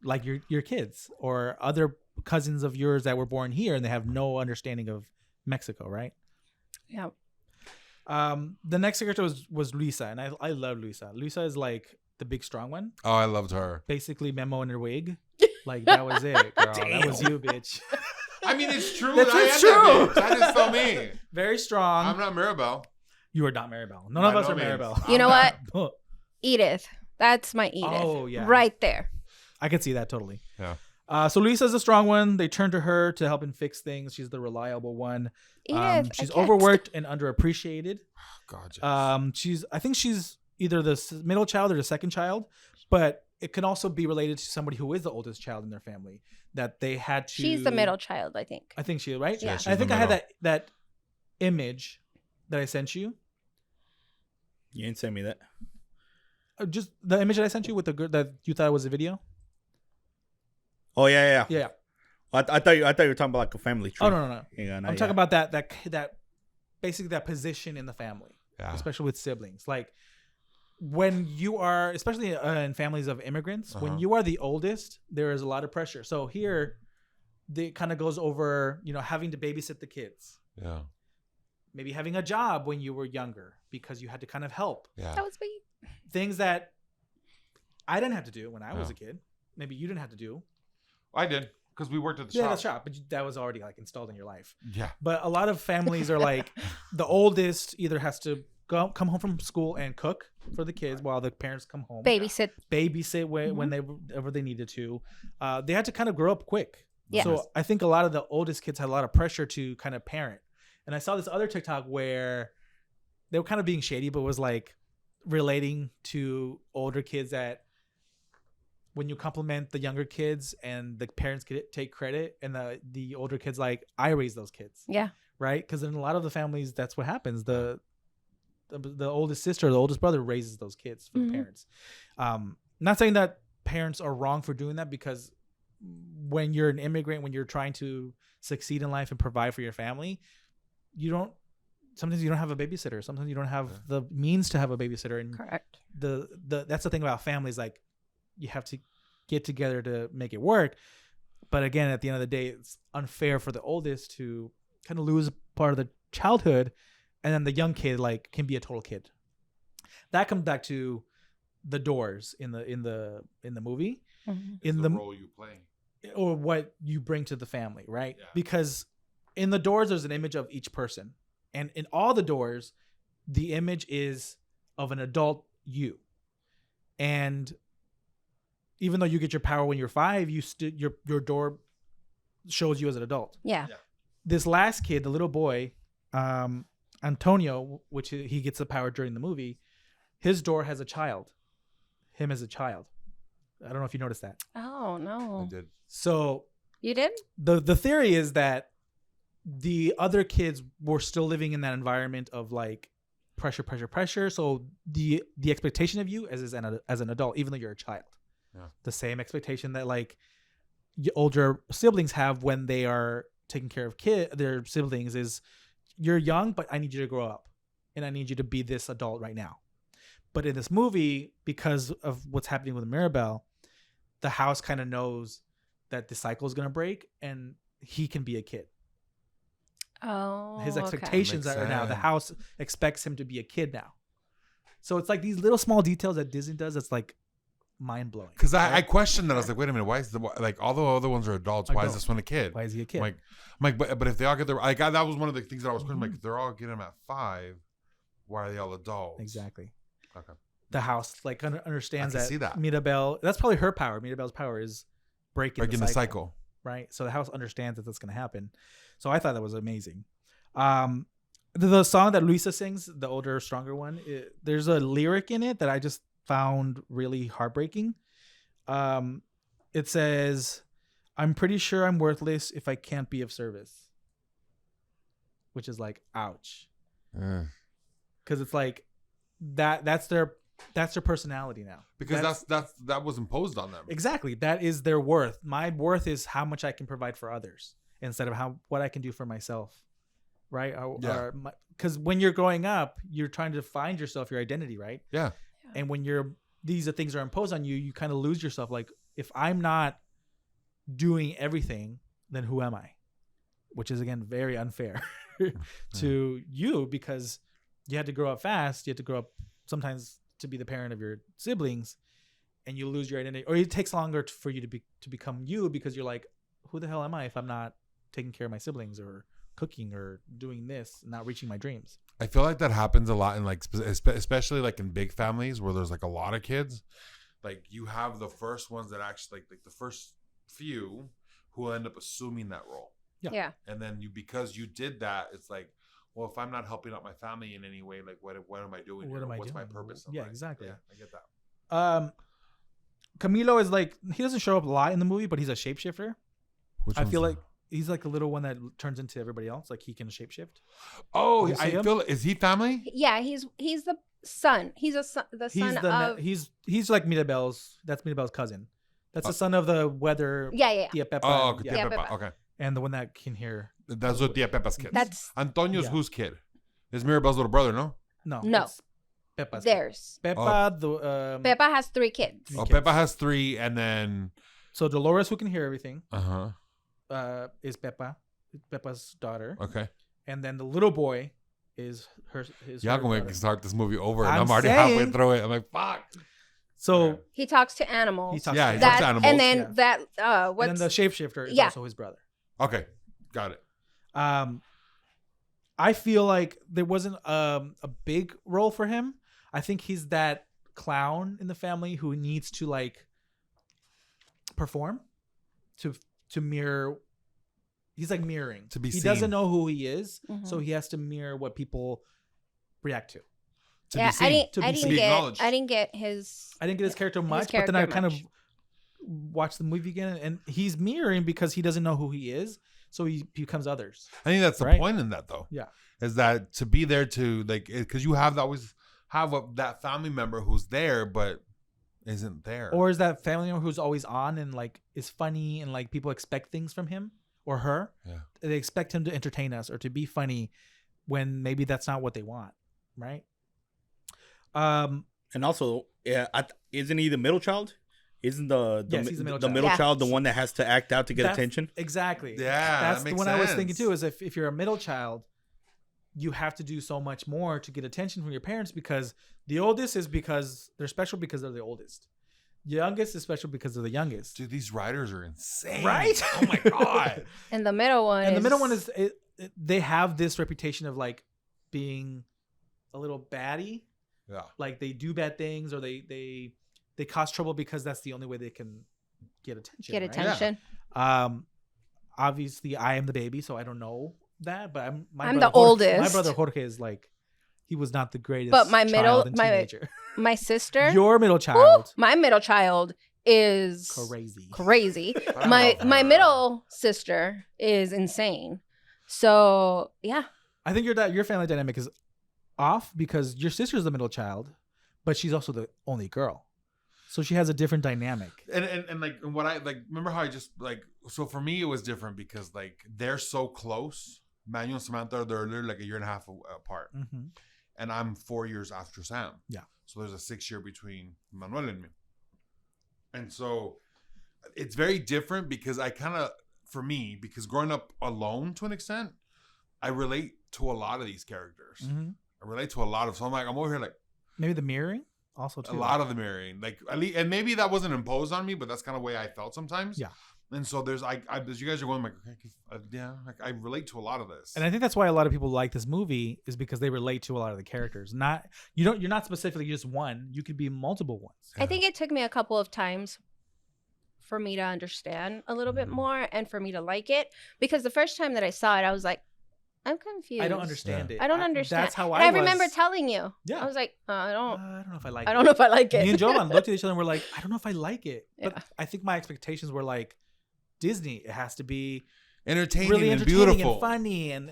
like your kids or other cousins of yours that were born here and they have no understanding of Mexico, right? Yeah. The next character was Luisa, and I love Luisa. Luisa is like the big strong one. Oh, I loved her. Basically, Memo in her wig. Like that was it, girl. That was you, bitch. I mean, it's true. It's true. That is so me. Very strong. I'm not Mirabel. You are not Mirabel. None of By us no are means. Mirabel. You know what? Oh, Edith. That's my Edith. Oh, yeah. Right there. I can see that totally. Yeah. So Lisa's the strong one. They turn to her to help him fix things. She's the reliable one. Edith. She's I can't overworked and underappreciated. God, yes. I think she's either the middle child or the second child, but it can also be related to somebody who is the oldest child in their family that they had to. She's the middle child, I think. I think she, right? Yeah. she's I think the I had middle. that image that I sent you. You didn't send me that. Just the image that I sent you with the girl that you thought was a video. Oh yeah. Yeah. I thought you were talking about like a family tree. Oh no. Yeah, I'm talking about that basically that position in the family, Yeah. especially with siblings. Like when you are, especially in families of immigrants, when you are the oldest, there is a lot of pressure. So here, it kind of goes over, having to babysit the kids, Yeah. maybe having a job when you were younger because you had to kind of help. Yeah. That was me. Things that I didn't have to do when I was Yeah. a kid. Maybe you didn't have to do. I did because we worked at the Yeah, shop. the shop, but that was already like installed in your life. Yeah. But a lot of families are like the oldest either has to come home from school and cook for the kids while the parents come home. Babysit. Babysit when they whenever they needed to. They had to kind of grow up quick. Yes. So I think a lot of the oldest kids had a lot of pressure to kind of parent. And I saw this other TikTok where they were kind of being shady, but was like relating to older kids that when you compliment the younger kids and the parents could take credit and the older kids like, I raised those kids. Yeah. Right? Because in a lot of the families, that's what happens. The oldest sister, the oldest brother raises those kids for the parents. Not saying that parents are wrong for doing that, because when you're an immigrant, when you're trying to succeed in life and provide for your family, sometimes you don't have a babysitter. Sometimes you don't have the means to have a babysitter. And Correct. that's the thing about families. Like, you have to get together to make it work. But again, at the end of the day, it's unfair for the oldest to kind of lose part of the childhood, and then the young kid like can be a total kid. That comes back to the doors in the movie, in the role you play, or what you bring to the family, right? Yeah. Because in the doors, there's an image of each person, and in all the doors, the image is of an adult you. And even though you get your power when you're 5, your door shows you as an adult. Yeah. This last kid, the little boy, Antonio, which he gets the power during the movie, his door has a child. Him as a child. I don't know if you noticed that. Oh no. I did. So You did? the theory is that the other kids were still living in that environment of like pressure. So the expectation of you as an adult, even though you're a child, the same expectation that like older siblings have when they are taking care of their siblings is, you're young, but I need you to grow up and I need you to be this adult right now. But in this movie, because of what's happening with Mirabel, the house kind of knows that the cycle is going to break and he can be a kid. Oh. His okay. expectations Makes are now, the sense. house expects him to be a kid now. So it's like these little small details that Disney does that's like mind blowing. Because I questioned that. I was like, wait a minute, why is like all the other ones are adults? Why is Adult. this one a kid? Why is he a kid? I'm like, but if they all get their like, that was one of the things that I was questioning. Like, if they're all getting them at 5, why are they all adults? Exactly. Okay. The house like understands I can that see that. Mirabel, that's probably her power. Mirabel's power is breaking Breaking the cycle. right? So the house understands that that's going to happen. So I thought that was amazing. The song that Luisa sings, the older, stronger one, there's a lyric in it that I just found really heartbreaking. It says, "I'm pretty sure I'm worthless if I can't be of service," which is like, ouch, because it's like that's their personality now. Because that was imposed on them. Exactly. That is their worth. My worth is how much I can provide for others instead of what I can do for myself. Right? Because when you're growing up, you're trying to find yourself, your identity, right? Yeah. And when these things are imposed on you, you kind of lose yourself. Like, if I'm not doing everything, then who am I? Which is, again, very unfair to you, because you had to grow up fast. You had to grow up sometimes to be the parent of your siblings, and you lose your identity, or it takes longer for you to become you, because you're like, who the hell am I if I'm not taking care of my siblings or cooking or doing this and not reaching my dreams? I feel like that happens a lot in like, especially like in big families where there's like a lot of kids. Like you have the first ones that actually like the first few who will end up assuming that role. Yeah. And then because you did that, it's like, well, if I'm not helping out my family in any way, like what am I doing? What here? am I What's doing? my purpose? Yeah, life? exactly. Yeah, I get that. Camilo is like, he doesn't show up a lot in the movie, but he's a shapeshifter. Which I feel one's like he's like a little one that turns into everybody else. Like he can shapeshift. Oh, You see I him? feel. Is he family? Yeah, he's the son. He's the son of. He's like Mirabel's. That's Mirabel's cousin. That's the son of the weather. Yeah. Tia Pepa. Oh, and- okay. yeah. Tia Pepa. Pepa. Okay. And the one that can hear. That's what Tia Pepa's kid. That's Antonio's Yeah. whose kid? Is Mirabel's little brother? No. No. No. it's Pepa's. theirs. Pepa. The Pepa has 3 kids. Three Oh, kids. Pepa has 3, and then So Dolores, who can hear everything, huh. is Pepa's daughter, Okay. and then the little boy is his. Y'all her gonna make daughter. me start this movie over, and I'm I'm already halfway saying- through it. I'm like, fuck. So He talks to animals. he talks. Yeah, to he them. talks to animals. And then Yeah. that And what's then the shapeshifter is Yeah. also his brother. Okay, got it. I feel like there wasn't a big role for him. I think he's that clown in the family who needs to like perform to mirror. He's like mirroring. To be he seen. doesn't know who he is, Mhm. so he has to mirror what people react to. To yeah, be seen. I didn't To be I seen. didn't Be get acknowledged. I didn't get his I didn't get his character His much, but then I character kind much. of watched the movie again, and he's mirroring because he doesn't know who he is, so he becomes others. I think that's the Right? point in that, though. Yeah. Is that to be there to like, because you have to always have that family member who's there but isn't there. Or is that family member who's always on and like is funny and like people expect things from him or her? Yeah. They expect him to entertain us or to be funny when maybe that's not what they want, right? And also, isn't he the middle child? Isn't the Yes, he's the middle the child. middle Yeah. child the one that has to act out to get That's- attention? Exactly. Yeah, That's that the makes one I was thinking sense. too. Is if you're a middle child, you have to do so much more to get attention from your parents because the oldest is because they're special because they're the oldest. The youngest is special because they're the youngest. Dude, these writers are insane. Right? Oh my god. and the middle one. And the middle one is they have this reputation of like being a little baddie. Yeah. Like they do bad things or they cause trouble because that's the only way they can get attention. get right? attention. Obviously I am the baby, so I don't know that, but I'm I'm brother the oldest. My brother Jorge is like he was not the greatest. But my child and my teenager. My sister. Your middle Woo, child, my middle child is crazy. crazy. I my love my her. middle sister is insane. So yeah, I think your family dynamic is off because your sister's the middle child, but she's also the only girl, so she has a different dynamic. And like and what I like remember how I just like so for me it was different because like they're so close. Manuel and Samantha they're literally like a year and a half apart, Mm-hmm. and I'm 4 years after Sam. Yeah. So there's a 6-year between Manuel and me, and so it's very different because I kind of for me because growing up alone to an extent, I relate to a lot of these characters. Mm-hmm. I relate to a lot of so I'm over here like. Maybe the mirroring also too. A lot of the mirroring, like at least, and maybe that wasn't imposed on me, but that's kind of the way I felt sometimes. Yeah. And so there's, as you guys are going, like, okay, yeah, like I relate to a lot of this. And I think that's why a lot of people like this movie is because they relate to a lot of the characters. You're not specifically just one. You could be multiple ones. I think it took me a couple of times for me to understand a little bit more and for me to like it because the first time that I saw it, I was like, I'm confused. I don't understand it. I don't understand. That's how And I I was. remember telling you. Yeah. I was like, I don't know if I like. I don't know if I like it. Me and Jovan looked at each other and we're like, I don't know if I like it. But Yeah. I think my expectations were like Disney. It has to be entertaining really and entertaining beautiful. and funny and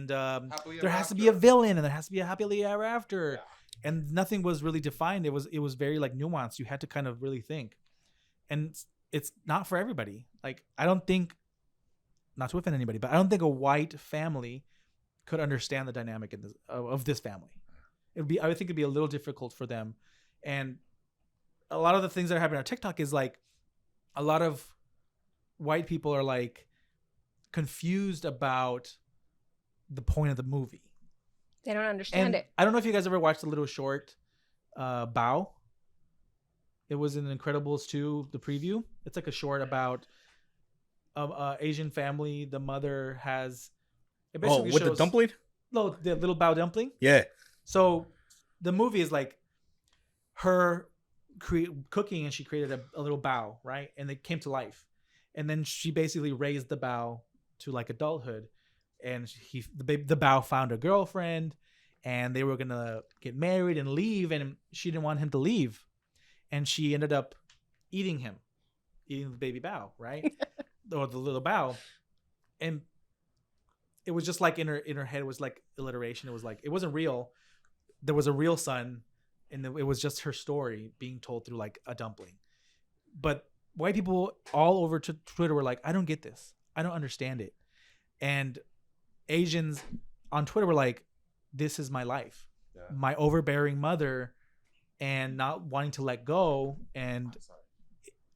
Happily there ever has to be a after. villain and there has to be a happily ever after. And nothing was really defined. It was very like nuanced. You had to kind of really think. And it's not for everybody. Like I don't think, not to offend anybody, but I don't think a white family could understand the dynamic of this family. I would think it'd be a little difficult for them. And a lot of the things that are happening on TikTok is like a lot of white people are like confused about the point of the movie. They don't understand it. I don't know if you guys ever watched the little short Bao. It was in Incredibles 2, the preview. It's like a short about Asian family. The mother has it basically with shows, the dumpling? No, the little bao dumpling. Yeah. So the movie is like her cooking, and she created a little bao, right? And it came to life, and then she basically raised the bao to like adulthood, and the bao found a girlfriend, and they were gonna get married and leave, and she didn't want him to leave, and she ended up eating the baby bao, right? Or the little bao, and it was just like in her head, it was like alliteration. It was like, it wasn't real. There was a real son, and it was just her story being told through like a dumpling. But white people all over Twitter were like, I don't get this. I don't understand it. And Asians on Twitter were like, this is my life. Yeah. My overbearing mother and not wanting to let go. And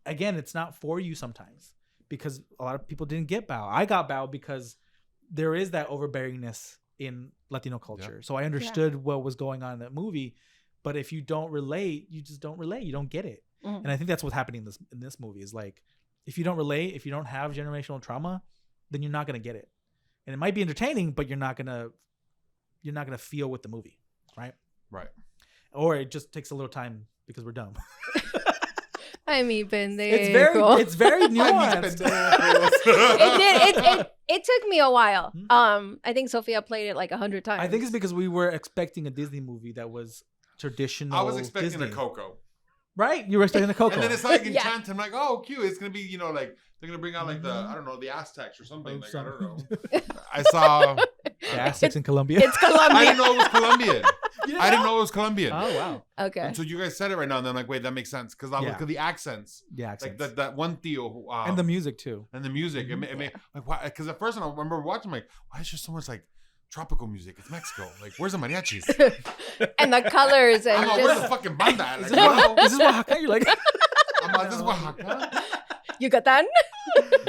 again, it's not for you sometimes, because a lot of people didn't get bao. I got bao because there is that overbearingness in Latino culture. Yep. So I understood what was going on in that movie. But if you don't relate, you just don't relate. You don't get it. Mm. And I think that's what's happening in this movie is like, if you don't relate, if you don't have generational trauma, then you're not going to get it. And it might be entertaining, but you're not going to feel with the movie. Right. Right. Or it just takes a little time because we're dumb. I mean, pendejo. It's very nuanced. It took me a while. I think Sophia played it like 100 times. I think it's because we were expecting a Disney movie that was traditional. I was expecting Disney. a Coco. Right? You were expecting a Coco. And then it's like Encanto. I'm like, oh, cute. It's going to be, like, they're going to bring out like the Aztecs or something. Like, I don't know. I saw... The Aztecs in Colombia? It's Colombian. I didn't know it was Colombian. I didn't know it was Colombian. Oh, wow. Okay. And so you guys said it right now, and then I'm like, wait, that makes sense. Because the accents. The accents. Like that one Theo. And the music, too. And the music. Because at first, I remember watching, like, why is there so much, like, tropical music? It's Mexico. Like, where's the mariachis? And the colors. And I'm like, where's the fucking banda at? Like, this is Oaxaca? You're like... I'm like, this is Oaxaca? Yucatan?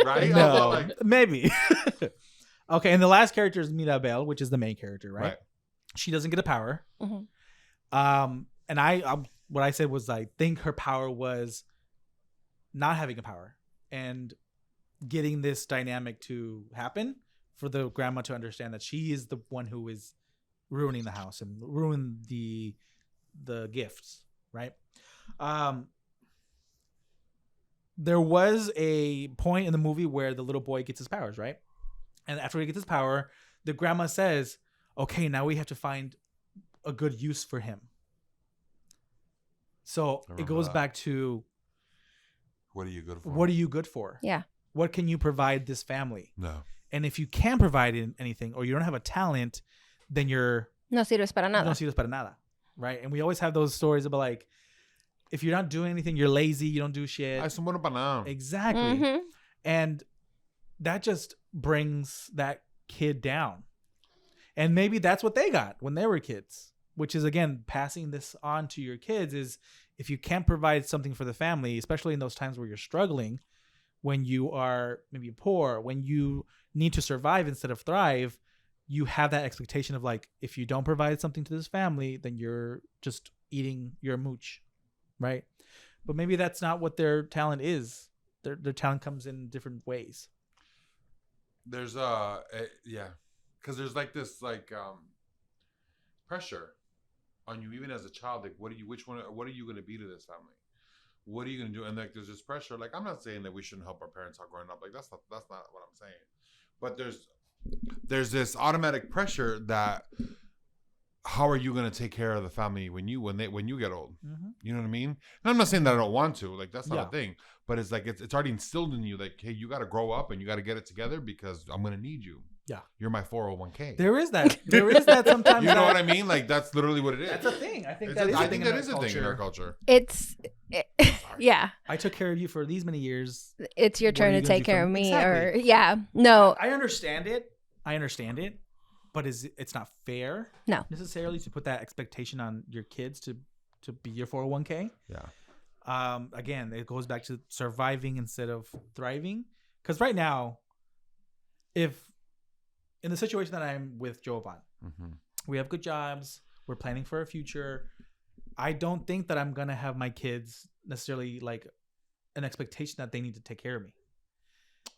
Right? No, Like, maybe. Okay, and the last character is Mirabel, which is the main character, right? Right. She doesn't get a power. Mm-hmm. And I what I said was, I think her power was not having a power and getting this dynamic to happen for the grandma to understand that she is the one who is ruining the house and ruin the gifts, right? There was a point in the movie where the little boy gets his powers, right? And after he gets his power, the grandma says, okay, now we have to find a good use for him. So it goes back to, what are you good for? What are you good for? Yeah. What can you provide this family? No. And if you can't provide anything, or you don't have a talent, then you're... No sirves para nada. No sirves para nada. Right? And we always have those stories about like, if you're not doing anything, you're lazy, you don't do shit. Ay, son bueno para nada. Exactly. Mm-hmm. And that just brings that kid down. And maybe that's what they got when they were kids, which is, again, passing this on to your kids is, if you can't provide something for the family, especially in those times where you're struggling, when you are maybe poor, when you need to survive instead of thrive, you have that expectation of like, if you don't provide something to this family, then you're just eating your mooch, right? But maybe that's not what their talent is. Their talent comes in different ways. There's because there's like this pressure on you even as a child. Like, what are you going to be to this family? What are you going to do? And like, there's this pressure. Like, I'm not saying that we shouldn't help our parents out growing up. Like, that's not what I'm saying. But there's this automatic pressure that, how are you going to take care of the family when you get old? Mm-hmm. You know what I mean? And I'm not saying that I don't want to. Like, that's not a thing. But it's like it's already instilled in you. Like, hey, you got to grow up and you got to get it together because I'm going to need you. Yeah, you're my 401k. There is that sometimes. You know what I mean? Like, that's literally what it is. That's a thing. I think that is a thing in our culture. Yeah. I took care of you for these many years. It's your turn to take care of me. Exactly. Or no. I understand it. But it's not fair. No. Necessarily to put that expectation on your kids to be your 401k. Yeah. Again, it goes back to surviving instead of thriving. Because right now, if in the situation that I'm with Jovan, we have good jobs, we're planning for a future, I don't think that I'm going to have my kids necessarily like an expectation that they need to take care of me.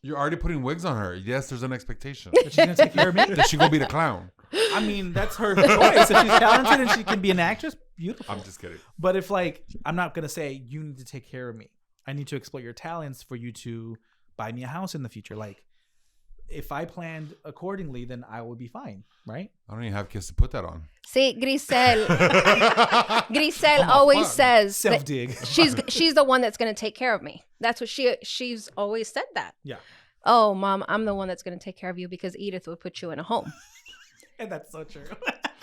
You're already putting wigs on her. Yes, there's an expectation. That she's gonna take care of me. That she gonna be the clown. I mean, that's her choice. If she's talented and she can be an actress, beautiful. I'm just kidding. But if like, I'm not gonna say you need to take care of me. I need to exploit your talents for you to buy me a house in the future. Like, if I planned accordingly, then I will be fine, right? I don't even have kids to put that on. See, Grisel always says Self that dig. she's the one that's going to take care of me. That's what she's always said that. Yeah. Oh, Mom, I'm the one that's going to take care of you because Edith would put you in a home. And that's so true.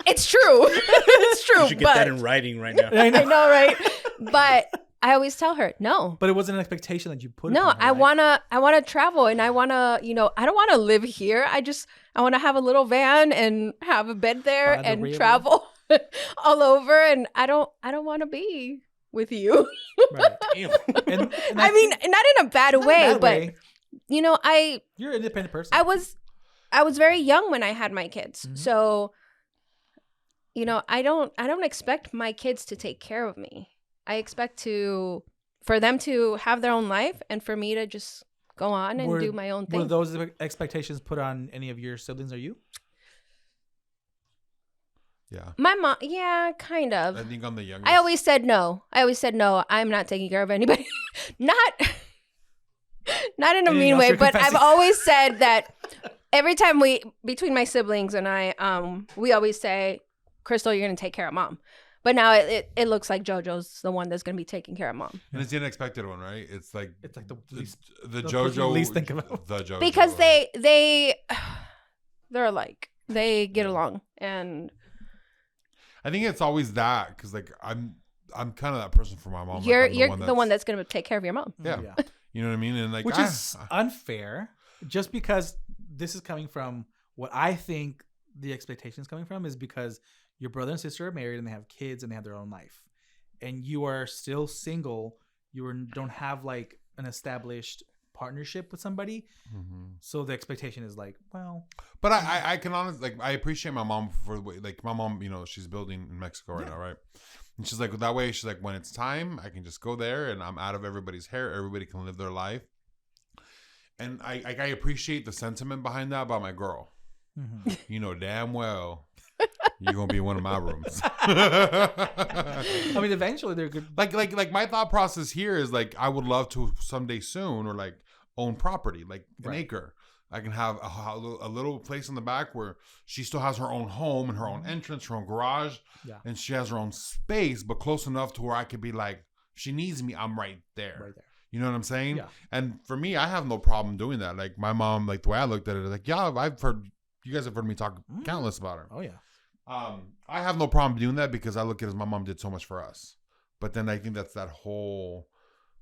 It's true. It's true. You should get that in writing right now. I know, right? But I always tell her, no. But it wasn't an expectation that you put. No, upon her, I right? wanna travel, and I wanna, I don't wanna live here. I wanna have a little van and have a bed there By the and river. travel all over, and I don't wanna be with you. Right. Damn. And I mean, not in a bad not in a way, bad but way. You're an independent person. I was very young when I had my kids, Mhm. so I don't expect my kids to take care of me. I expect for them to have their own life and for me to just go on and do my own thing. Were those expectations put on any of your siblings or you? Yeah. My mom, yeah, kind of. I think I'm the youngest. I always said no. I'm not taking care of anybody. not in a Anything mean else way, you're but I've confessing? always said that every time between my siblings and I, we always say, Crystal, you're going to take care of Mom. But now it looks like JoJo's the one that's going to be taking care of Mom. And it's the unexpected one, right? It's like the least. the the person you JoJo. least think about. The JoJo. Because they're alike. They get along. And I think it's always that because like I'm kind of that person for my mom. you're like, the one that's going to take care of your mom. Yeah. You know what I mean? And like Which is unfair, just because this is coming from what I think the expectation is coming from is because your brother and sister are married and they have kids and they have their own life, and you are still single. Don't have like an established partnership with somebody, so the expectation is like, well. But I can honestly I appreciate my mom for the way my mom she's building in Mexico right now, right? And she's like that way. She's like when it's time, I can just go there and I'm out of everybody's hair. Everybody can live their life, and I appreciate the sentiment behind that about my girl. Mm-hmm. You know damn well you're gonna be in one of my rooms. I mean, eventually they're good. Like my thought process here is like I would love to someday soon or like own property like an acre. I can have a little place in the back where she still has her own home and her own entrance, her own garage, and she has her own space, but close enough to where I could be like, if she needs me, I'm right there. Right there. You know what I'm saying? Yeah. And for me, I have no problem doing that. Like my mom, like the way I looked at it, like I've heard you guys have heard me talk countless about her. Oh yeah. I have no problem doing that because I look at it as my mom did so much for us. But then I think that's that whole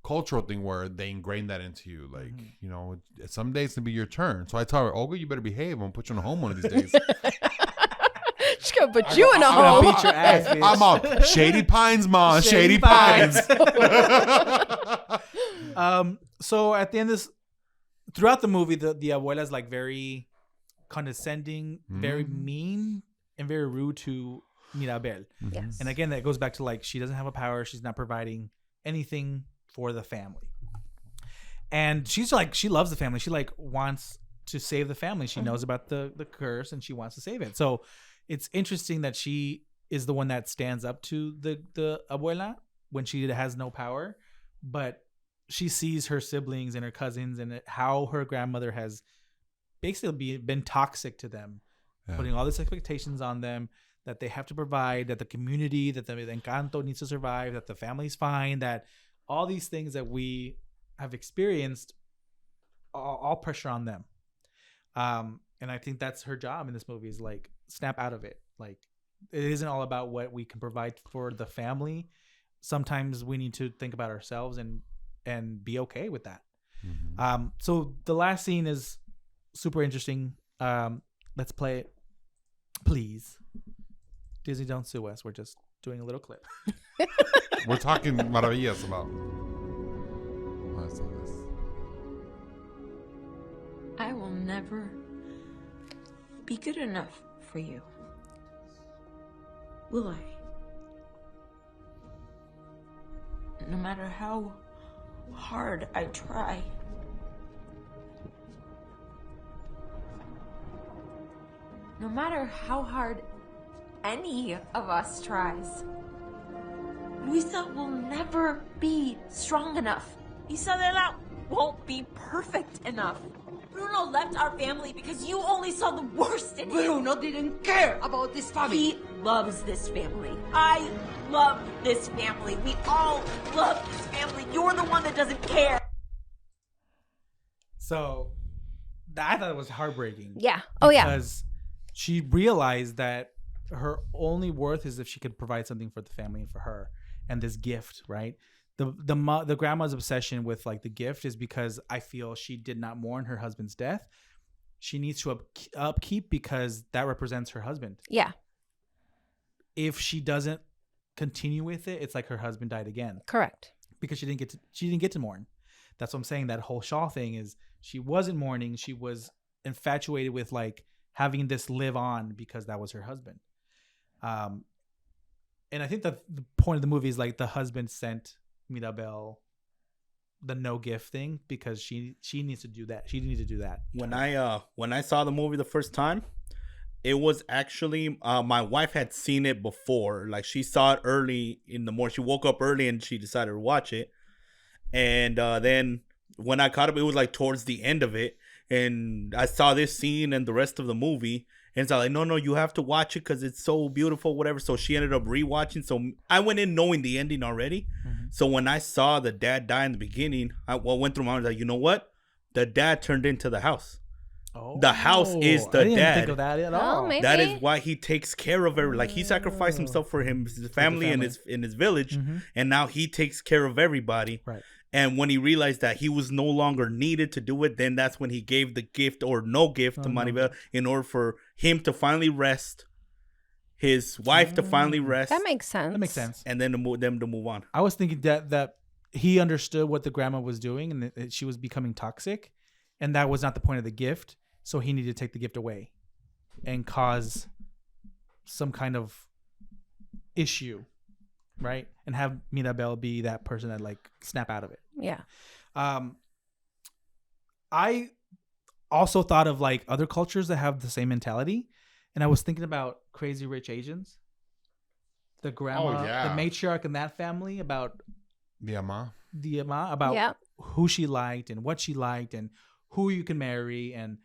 cultural thing where they ingrain that into you. Like, some days it's gonna be your turn. So I tell her, Olga, you better behave. I'm gonna put you in a home one of these days. She's gonna put you in a home. Beat your ass, bitch. I'm on Shady Pines, Ma. Shady Pines. So at the end of this, throughout the movie, the abuela is like very condescending, very mean, and very rude to Mirabel. Yes. And again, that goes back to like she doesn't have a power. She's not providing anything for the family. And she's like, she loves the family. She like wants to save the family. She knows about the curse and she wants to save it. So it's interesting that she is the one that stands up to the abuela when she has no power, but she sees her siblings and her cousins and how her grandmother has basically been toxic to them, putting all these expectations on them that they have to provide, that the community, that the Encanto needs to survive, that the family's fine, that all these things that we have experienced, all pressure on them. And I think that's her job in this movie is like snap out of it. Like it isn't all about what we can provide for the family. Sometimes we need to think about ourselves and be okay with that. So the last scene is super interesting. Let's play it, please. Disney, don't sue us. We're just doing a little clip. We're talking maravillas about. Let's do this. I will never be good enough for you. Will I? No matter how hard I try. No matter how hard any of us tries, Luisa will never be strong enough. Isabela won't be perfect enough. Bruno left our family because you only saw the worst in him. Bruno didn't care about this family. He loves this family. I love this family. We all love this family. You're the one that doesn't care. So I thought it was heartbreaking. Yeah. Oh, yeah. Because she realized that her only worth is if she could provide something for the family and for her, and this gift, right? The grandma's obsession with like the gift is because I feel she did not mourn her husband's death. She needs to upkeep because that represents her husband. Yeah. If she doesn't continue with it, it's like her husband died again. Correct. Because she didn't get to mourn. That's what I'm saying. That whole Shaw thing is she wasn't mourning. She was infatuated with like having this live on because that was her husband. And I think that the point of the movie is like the husband sent Mirabel the no gift thing because she needs to do that. She needs to do that. When I saw the movie the first time, it was actually my wife had seen it before. Like she saw it early in the morning. She woke up early and she decided to watch it. And then when I caught up, it was like towards the end of it, and I saw this scene and the rest of the movie. And so I was like, no, you have to watch it because it's so beautiful, whatever. So she ended up rewatching. So I went in knowing the ending already. Mm-hmm. So when I saw the dad die in the beginning, I went through my mind, like, you know what? The dad turned into the house. Oh, the house is the I didn't dad. Think of that at all. Oh, maybe. That is why he takes care of everyone. Like he sacrificed himself for his family and his village, mm-hmm. and now he takes care of everybody. Right. And when he realized that he was no longer needed to do it, then that's when he gave the gift or no gift to Maribel in order for him to finally rest, his wife to finally rest. That makes sense. And then them to move on. I was thinking that he understood what the grandma was doing and that she was becoming toxic, and that was not the point of the gift. So he needed to take the gift away and cause some kind of issue, right? And have Mirabel be that person that like snap out of it. Yeah. I also thought of like other cultures that have the same mentality, and I was thinking about Crazy Rich Asians. The grandma, the matriarch in that family, about the ama, about who she liked and what she liked and who you can marry. And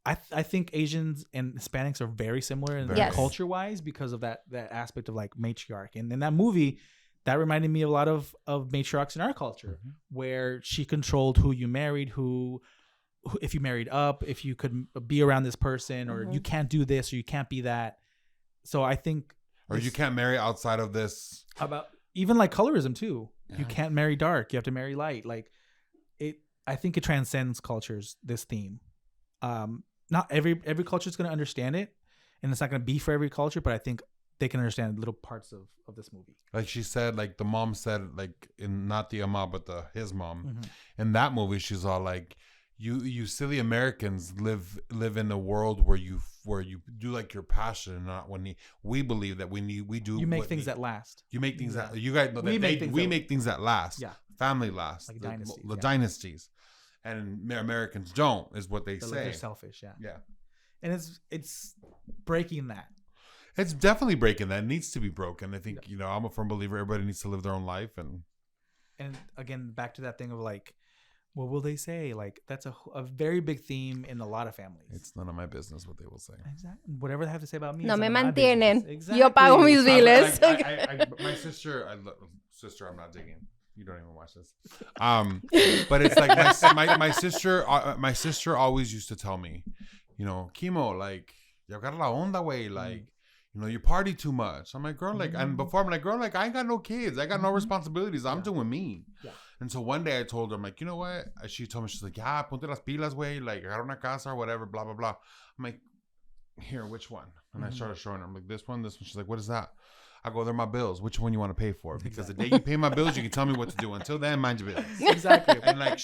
I think Asians and Hispanics are very similar in culture wise because of that aspect of like matriarch. And in that movie, that reminded me a lot of matriarchs in our culture, mm-hmm. where she controlled who you married, who if you married up, if you could be around this person, or mm-hmm. you can't do this or you can't be that. So I think, or you can't marry outside of this. About even like colorism too. Yeah. You can't marry dark. You have to marry light. Like it. I think it transcends cultures. This theme. Not every culture is going to understand it, and it's not going to be for every culture. But I think they can understand little parts of this movie. Like she said, like the mom said, like in not the ama but his mom, mm-hmm. in that movie, she's all like, "You silly Americans live in a world where you do like your passion, and not when we believe that we do. You make things that last. You make things that you guys know that we make things that last. Yeah, family lasts. Like dynasties. The dynasties. And Americans don't, is what they say. They're selfish, yeah. Yeah. And it's breaking that. It's definitely breaking that. It needs to be broken. I think, I'm a firm believer everybody needs to live their own life. And again, back to that thing of like, what will they say? Like, that's a very big theme in a lot of families. It's none of my business what they will say. Exactly. Whatever they have to say about me. No me mantienen. Exactly. Yo pago mis biles. My sister, I'm not digging. You don't even watch this. But it's like my sister always used to tell me, Kimo, like, you got la onda, way, like, you party too much. I'm like, girl, like, and before I'm like, girl, like, I ain't got no kids. I got no responsibilities. I'm doing me. Yeah. And so one day I told her, I'm like, you know what? She told me, she's like, yeah, ponte las pilas, way, like, agarra una casa or whatever, blah, blah, blah. I'm like, here, which one? And I started showing her. I'm like, this one. She's like, what is that? I go, they're my bills. Which one you want to pay for? Because the day you pay my bills, you can tell me what to do. Until then, mind your business. Exactly. And like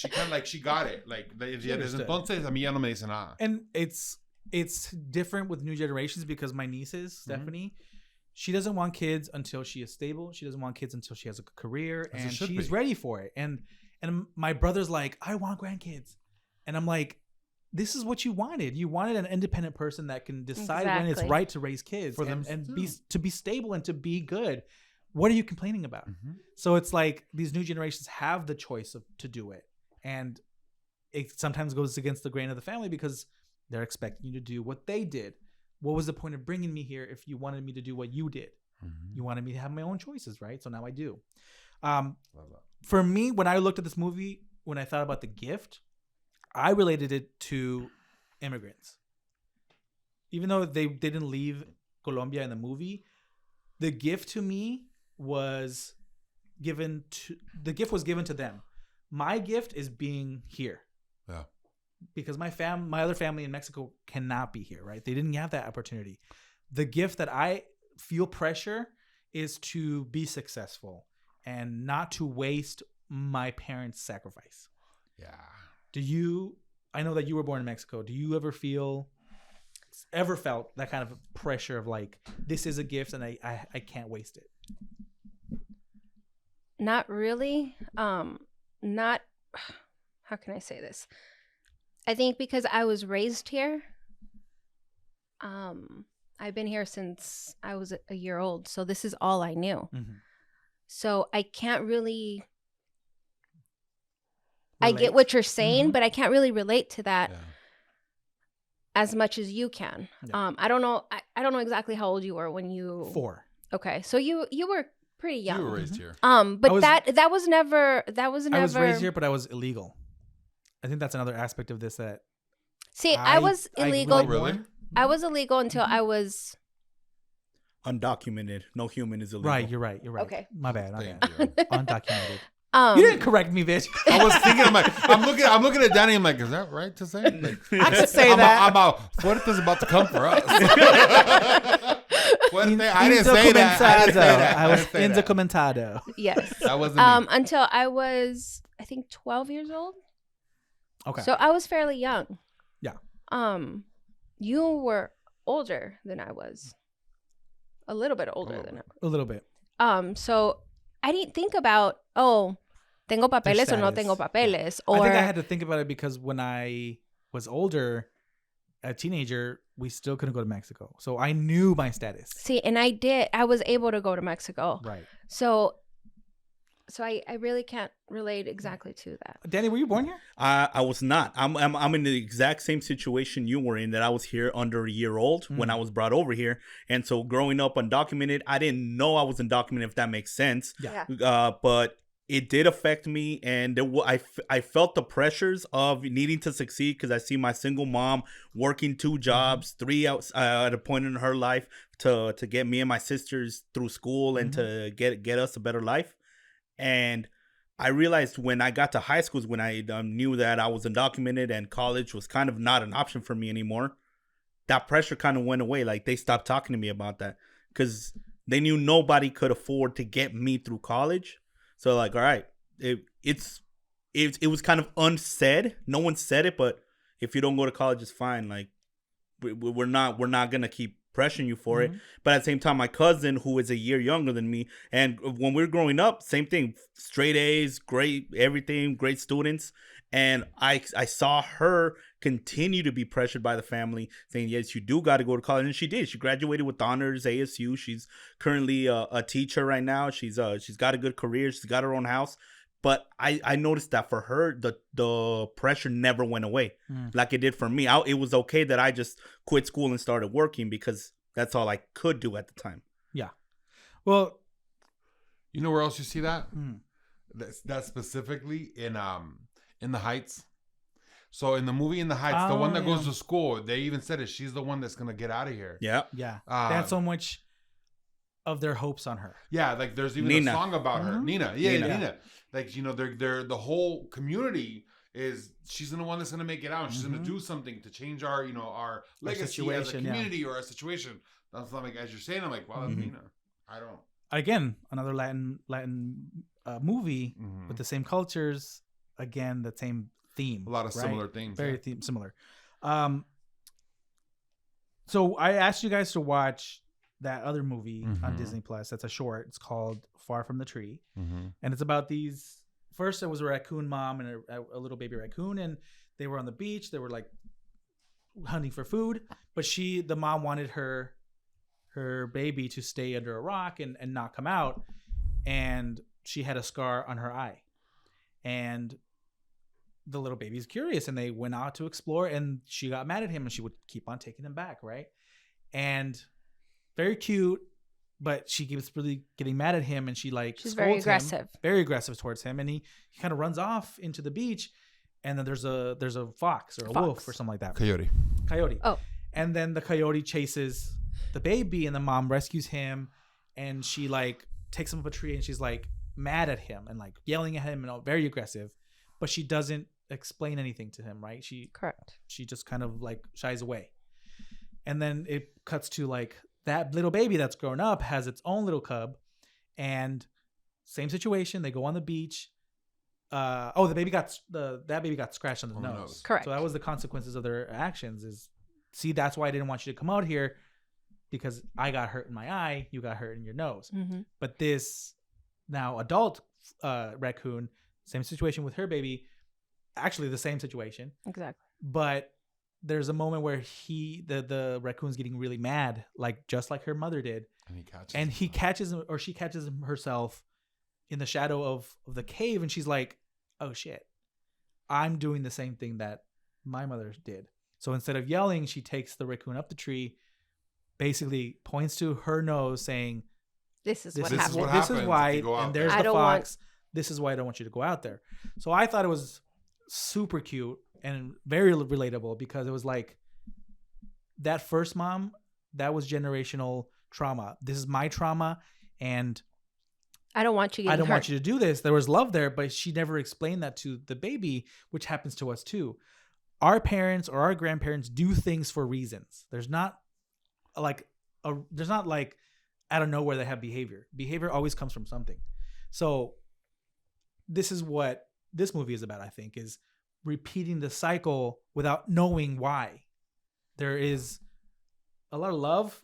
she got it. Like desde entonces a mí ya no me dice nada. And it's different with new generations because my nieces, Stephanie, she doesn't want kids until she is stable. She doesn't want kids until she has a career, and she's ready for it. And my brother's like, I want grandkids, and I'm like, this is what you wanted. You wanted an independent person that can decide when it's Exactly. right to raise kids For them and too. to be stable and to be good. What are you complaining about? Mhm. So it's like these new generations have the choice to do it. And it sometimes goes against the grain of the family because they're expecting you to do what they did. What was the point of bringing me here if you wanted me to do what you did? Mhm. You wanted me to have my own choices, right? So now I do. Love that. For me, when I looked at this movie, when I thought about the gift, I related it to immigrants. Even though they didn't leave Colombia in the movie, the gift to me was given to them. My gift is being here. Yeah. Because my other family in Mexico cannot be here, right? They didn't have that opportunity. The gift that I feel pressure is to be successful and not to waste my parents' sacrifice. Yeah. I know that you were born in Mexico. Do you ever felt that kind of pressure of like, this is a gift and I can't waste it? Not really. Not, how can I say this? I think because I was raised here, I've been here since I was a year old. So this is all I knew. Mm-hmm. So I can't really, I Relate? get what you're saying, Mhm. but I can't really relate to that Yeah. as much as you can. Yeah. I don't know. I don't know exactly how old you were when you. 4. Okay. So you were pretty young. You were raised here. But I was- that was never. That was never. I was raised here, but I was illegal. I think that's another aspect of this that See, I was illegal. like Really? more. I was illegal until I was. Undocumented. No human is illegal. Right, you're right. Okay. My bad. Thank bad. you. Undocumented. Um, You didn't correct me, bitch. I was thinking, I'm looking at Danny. I'm like, is that right to say? Like, I could say I'm that. Fuerte's about to come for us. Fuerte, I didn't say that. I didn't say that. I was didn't say that. indocumentado. yes. That wasn't me. Until I was, I think, 12 years old. Okay. So I was fairly young. Yeah. You were older than I was. A little bit older Oh. than I A little bit. was. So I didn't think about, tengo papeles o no status. tengo papeles. I Or think I had to think about it because when I was older, a teenager, we still couldn't go to Mexico. So I knew my status. see, and I was able to go to Mexico. Right. So I really can't relate exactly to that. Danny, were you born here? I was not. I'm in the exact same situation you were in, that I was here under a year old when I was brought over here. And so growing up undocumented, I didn't know I was undocumented, if that makes sense. Yeah. But it did affect me, and I felt the pressures of needing to succeed because I see my single mom working 2 jobs, 3 at a point in her life to get me and my sisters through school and to get us a better life. And I realized when I got to high school is when I knew that I was undocumented and college was kind of not an option for me anymore. That pressure kind of went away. Like, they stopped talking to me about that because they knew nobody could afford to get me through college. So like, all right, it was kind of unsaid. No one said it, but if you don't go to college, it's fine. Like, we're not going to keep pressuring you for it. But at the same time, my cousin, who is a year younger than me, and when we were growing up, same thing, straight A's, great everything, great students. And I saw her continue to be pressured by the family, saying, yes, you do got to go to college. And she did. She graduated with honors, ASU. She's currently a teacher right now. She's got a good career. She's got her own house. But I noticed that for her, the pressure never went away like it did for me. It was okay that I just quit school and started working because that's all I could do at the time. Yeah. Well, You know where else you see that? That's specifically in the Heights. So in the movie In the Heights, the one that goes to school, they even said it. She's the one that's gonna get out of here. Yeah. yeah. They had so much of their hopes on her. Yeah, like there's even Nina. a song about her. Nina. Yeah, Nina. Nina. Like, you know, they're the whole community is she's the one that's gonna make it out. She's gonna do something to change our, you know, our legacy as a situation, yeah. community or a situation. That's not like, as you're saying, I'm like, wow, that's Nina. I don't. Again, another Latin movie with the same cultures. Again, the same theme. A lot of right? similar things. Very yeah. similar. So I asked you guys to watch that other movie on Disney Plus. That's a short. It's called Far from the Tree, and it's about these. First, it was a raccoon mom and a little baby raccoon, and they were on the beach. They were like hunting for food, but the mom wanted her baby to stay under a rock and not come out, and she had a scar on her eye, and the little baby's curious, and they went out to explore, and she got mad at him, and she would keep on taking them back, right? And very cute, but she keeps really getting mad at him, and she's very aggressive. Very aggressive towards him, and he kind of runs off into the beach, and then there's a fox or a wolf or something like that. Coyote. Oh. And then the coyote chases the baby, and the mom rescues him, and she like takes him up a tree, and she's like mad at him and like yelling at him and all, very aggressive, but she doesn't explain anything to him, right? Correct. She just kind of like shies away. And then it cuts to like that little baby that's grown up has its own little cub, and same situation. They go on the beach. That baby got scratched on the nose. Correct. So that was the consequences of their actions. That's why I didn't want you to come out here, because I got hurt in my eye, you got hurt in your nose. Mm-hmm. But this now adult raccoon, same situation with her baby, actually the same situation. Exactly. But there's a moment where the raccoon's getting really mad, just like her mother did. And she catches him herself in the shadow of the cave, and she's like, oh shit, I'm doing the same thing that my mother did. So instead of yelling, she takes the raccoon up the tree, basically points to her nose, saying, This is what happens. This is why, and there's the fox. This is why I don't want you to go out there. So I thought it was super cute and very relatable, because it was like that first mom, that was generational trauma. This is my trauma, and I don't want you to do this. There was love there, but she never explained that to the baby, which happens to us too. Our parents or our grandparents do things for reasons. There's not like out of nowhere they have behavior. Behavior always comes from something. So this is what this movie is about, I think, is repeating the cycle without knowing why. There is a lot of love,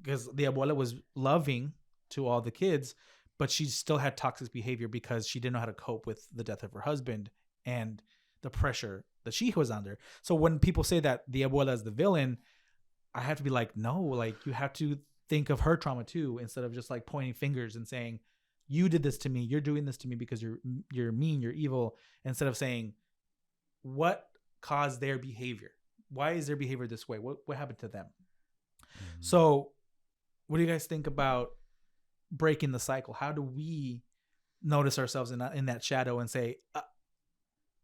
because the abuela was loving to all the kids, but she still had toxic behavior because she didn't know how to cope with the death of her husband and the pressure that she was under. So when people say that the abuela is the villain, I have to be like, no, like you have to think of her trauma too, instead of just like pointing fingers and saying, you did this to me, you're doing this to me because you're mean, you're evil, instead of saying, what caused their behavior? Why is their behavior this way? What happened to them? Mm-hmm. So what do you guys think about breaking the cycle? How do we notice ourselves in that shadow and say,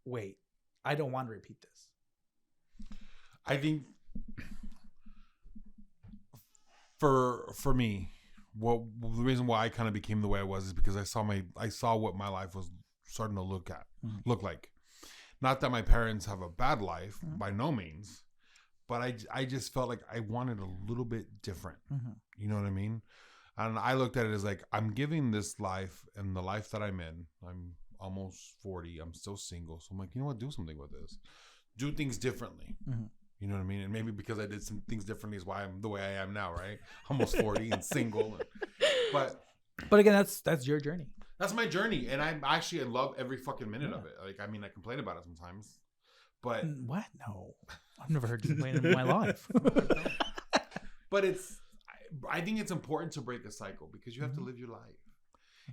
wait, I don't want to repeat this? I think for me, the reason why I kind of became the way I was is because I saw what my life was starting to look like. Not that my parents have a bad life, by no means, but I just felt like I wanted a little bit different. Mm-hmm. You know what I mean? And I looked at it as like, I'm giving this life, and the life that I'm in, I'm almost 40, I'm still single. So I'm like, you know what? Do something with this. Do things differently. Mm-hmm. You know what I mean? And maybe because I did some things differently is why I'm the way I am now, right? Almost 40 and single. But again, that's your journey. That's my journey. And I love every fucking minute of it. Like, I mean, I complain about it sometimes. But what? No. I've never heard you complain in my life. But I think it's important to break a cycle, because you have to live your life.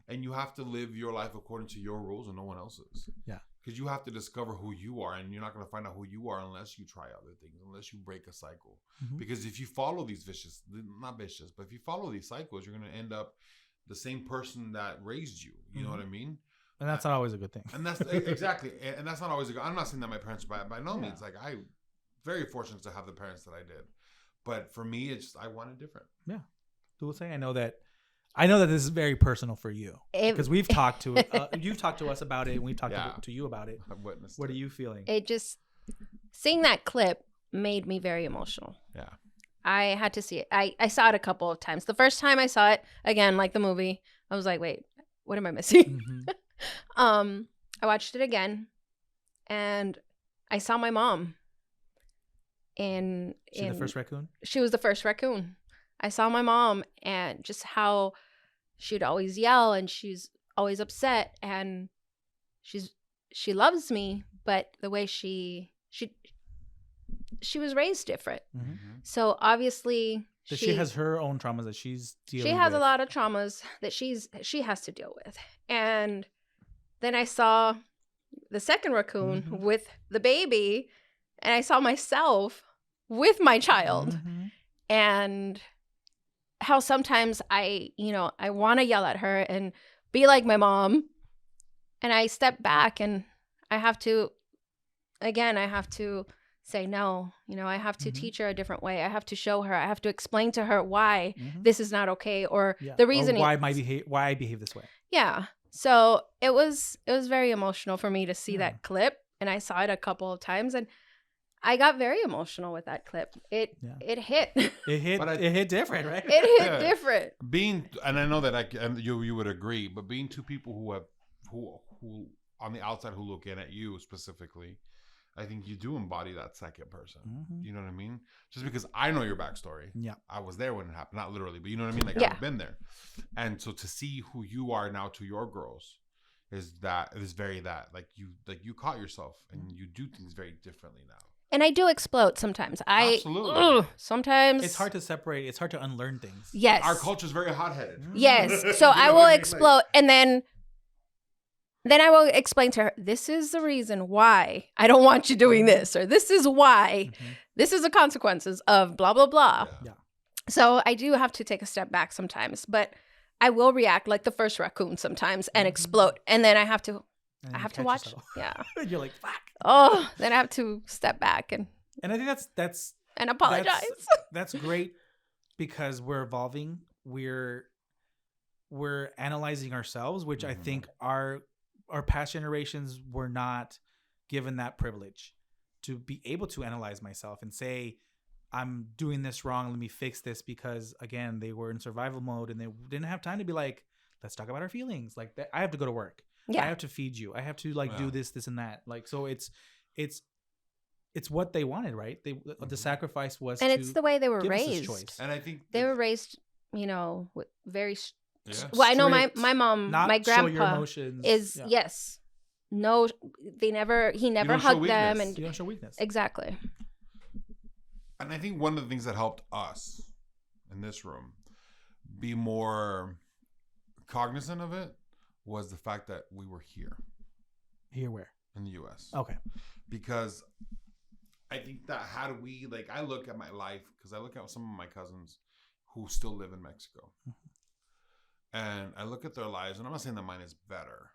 And you have to live your life according to your rules and no one else's. Yeah. Because you have to discover who you are, and you're not going to find out who you are unless you try other things, unless you break a cycle. Mm-hmm. Because if you follow these but if you follow these cycles, you're going to end up the same person that raised you. You know what I mean? And that's not always a good thing. And that's exactly. And that's not always a good. I'm not saying that my parents are by no means. Like, I'm very fortunate to have the parents that I did. But for me, it's I wanted different. Yeah. Dulce, I know that this is very personal for you, because we've talked to you've talked to us about it, and we've talked to you about it. I've witnessed. What are you feeling? It just, seeing that clip made me very emotional. Yeah. I had to see it. I saw it a couple of times. The first time I saw it, again, like the movie, I was like, wait, what am I missing? Mm-hmm. I watched it again, and I saw my mom. She the first raccoon? She was the first raccoon. I saw my mom, and just how she'd always yell, and she's always upset, and she loves me, but the way she she was raised different. Mhm. So obviously So she has her own traumas that she's dealing with. she has a lot of traumas that she has to deal with. And then I saw the second raccoon Mhm. with the baby, and I saw myself with my child. Mhm. And how sometimes I want to yell at her and be like my mom, and I step back and I have to say no. I have to Mhm. teach her a different way. I have to show her. I have to explain to her why Mhm. this is not okay, or Yeah. the Or reason. why I behave this way. Yeah. So it was very emotional for me to see Yeah. that clip, and I saw it a couple of times, and I got very emotional with that clip. It hit. It hit. But It hit different, right? It hit Yeah. different. And I know that and you would agree, but being two people who on the outside who look in at you specifically, I think you do embody that second person. Mhm. You know what I mean? Just because I know your backstory. Yeah. I was there when it happened, not literally, but you know what I mean? Like Yeah. I've been there. And so to see who you are now to your girls is very that. Like you caught yourself and you do things very differently now. And I do explode sometimes. Absolutely. Sometimes It's hard to separate. It's hard to unlearn things. Yes. Our culture is very hot-headed. Yes. So You I know will what I mean? explode, and then I will explain to her, this is the reason why I don't want you doing this, or this is why, Mhm. this is the consequences of blah, blah, blah. Yeah. So I do have to take a step back sometimes, but I will react like the first raccoon sometimes and Mhm. explode. And then I have to And you catch watch. yourself. Yeah. You're like, fuck. Oh, then I have to step back and And I think that's apologize. That's great because we're evolving. We're analyzing ourselves, which I think our past generations were not given that privilege to be able to analyze myself and say, I'm doing this wrong. Let me fix this, because again, they were in survival mode and they didn't have time to be like, let's talk about our feelings. Like that, I have to go to work. Yeah. I have to feed you. I have to Yeah. do this and that. Like, so it's what they wanted, right? The sacrifice was And to it's the way they were give us this raised. choice. And I think They were raised, with very yeah. well, I know Strict, my mom, not my show your grandpa emotions. is Yeah. yes. No, he never don't show hugged them, weakness. and You don't show weakness. exactly. And I think one of the things that helped us in this room be more cognizant of it was the fact that we were here Here, where? in the U.S. Okay. Because I think that I look at my life, because I look at some of my cousins who still live in Mexico. And I look at their lives, and I'm not saying that mine is better.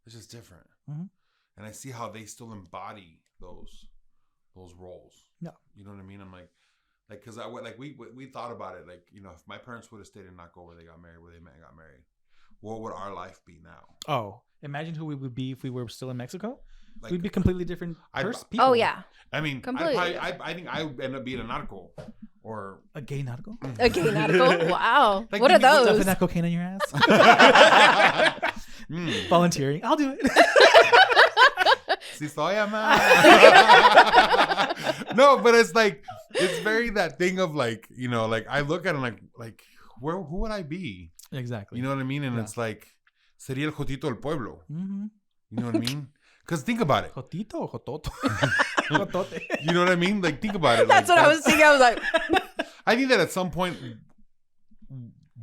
It's just different. Mhm. And I see how they still embody those roles. Yeah. You know what I mean? I'm like, because we thought about it. Like, if my parents would have stayed in Naco where they got married, where they met and got married, what would our life be now? Oh, imagine who we would be if we were still in Mexico. Like, We'd be completely different people. Oh yeah, I mean, Completely. I think I would end up being a narco or A gay nautical? a gay nautical. Wow, Like, what are think- Stuffing those? that cocaine in your ass? Mm. Volunteering. I'll do it. Si soy amado. No, but it's very that thing of like I look at it like who would I be? Exactly. You know what I mean? And Yeah. it's like sería el jotito del pueblo. Mm-hmm. You know what I mean? Because think about it. Jotito or jototo? Jotote. You know what I mean? Like think about it. That's what I was thinking. I was like, I think that at some point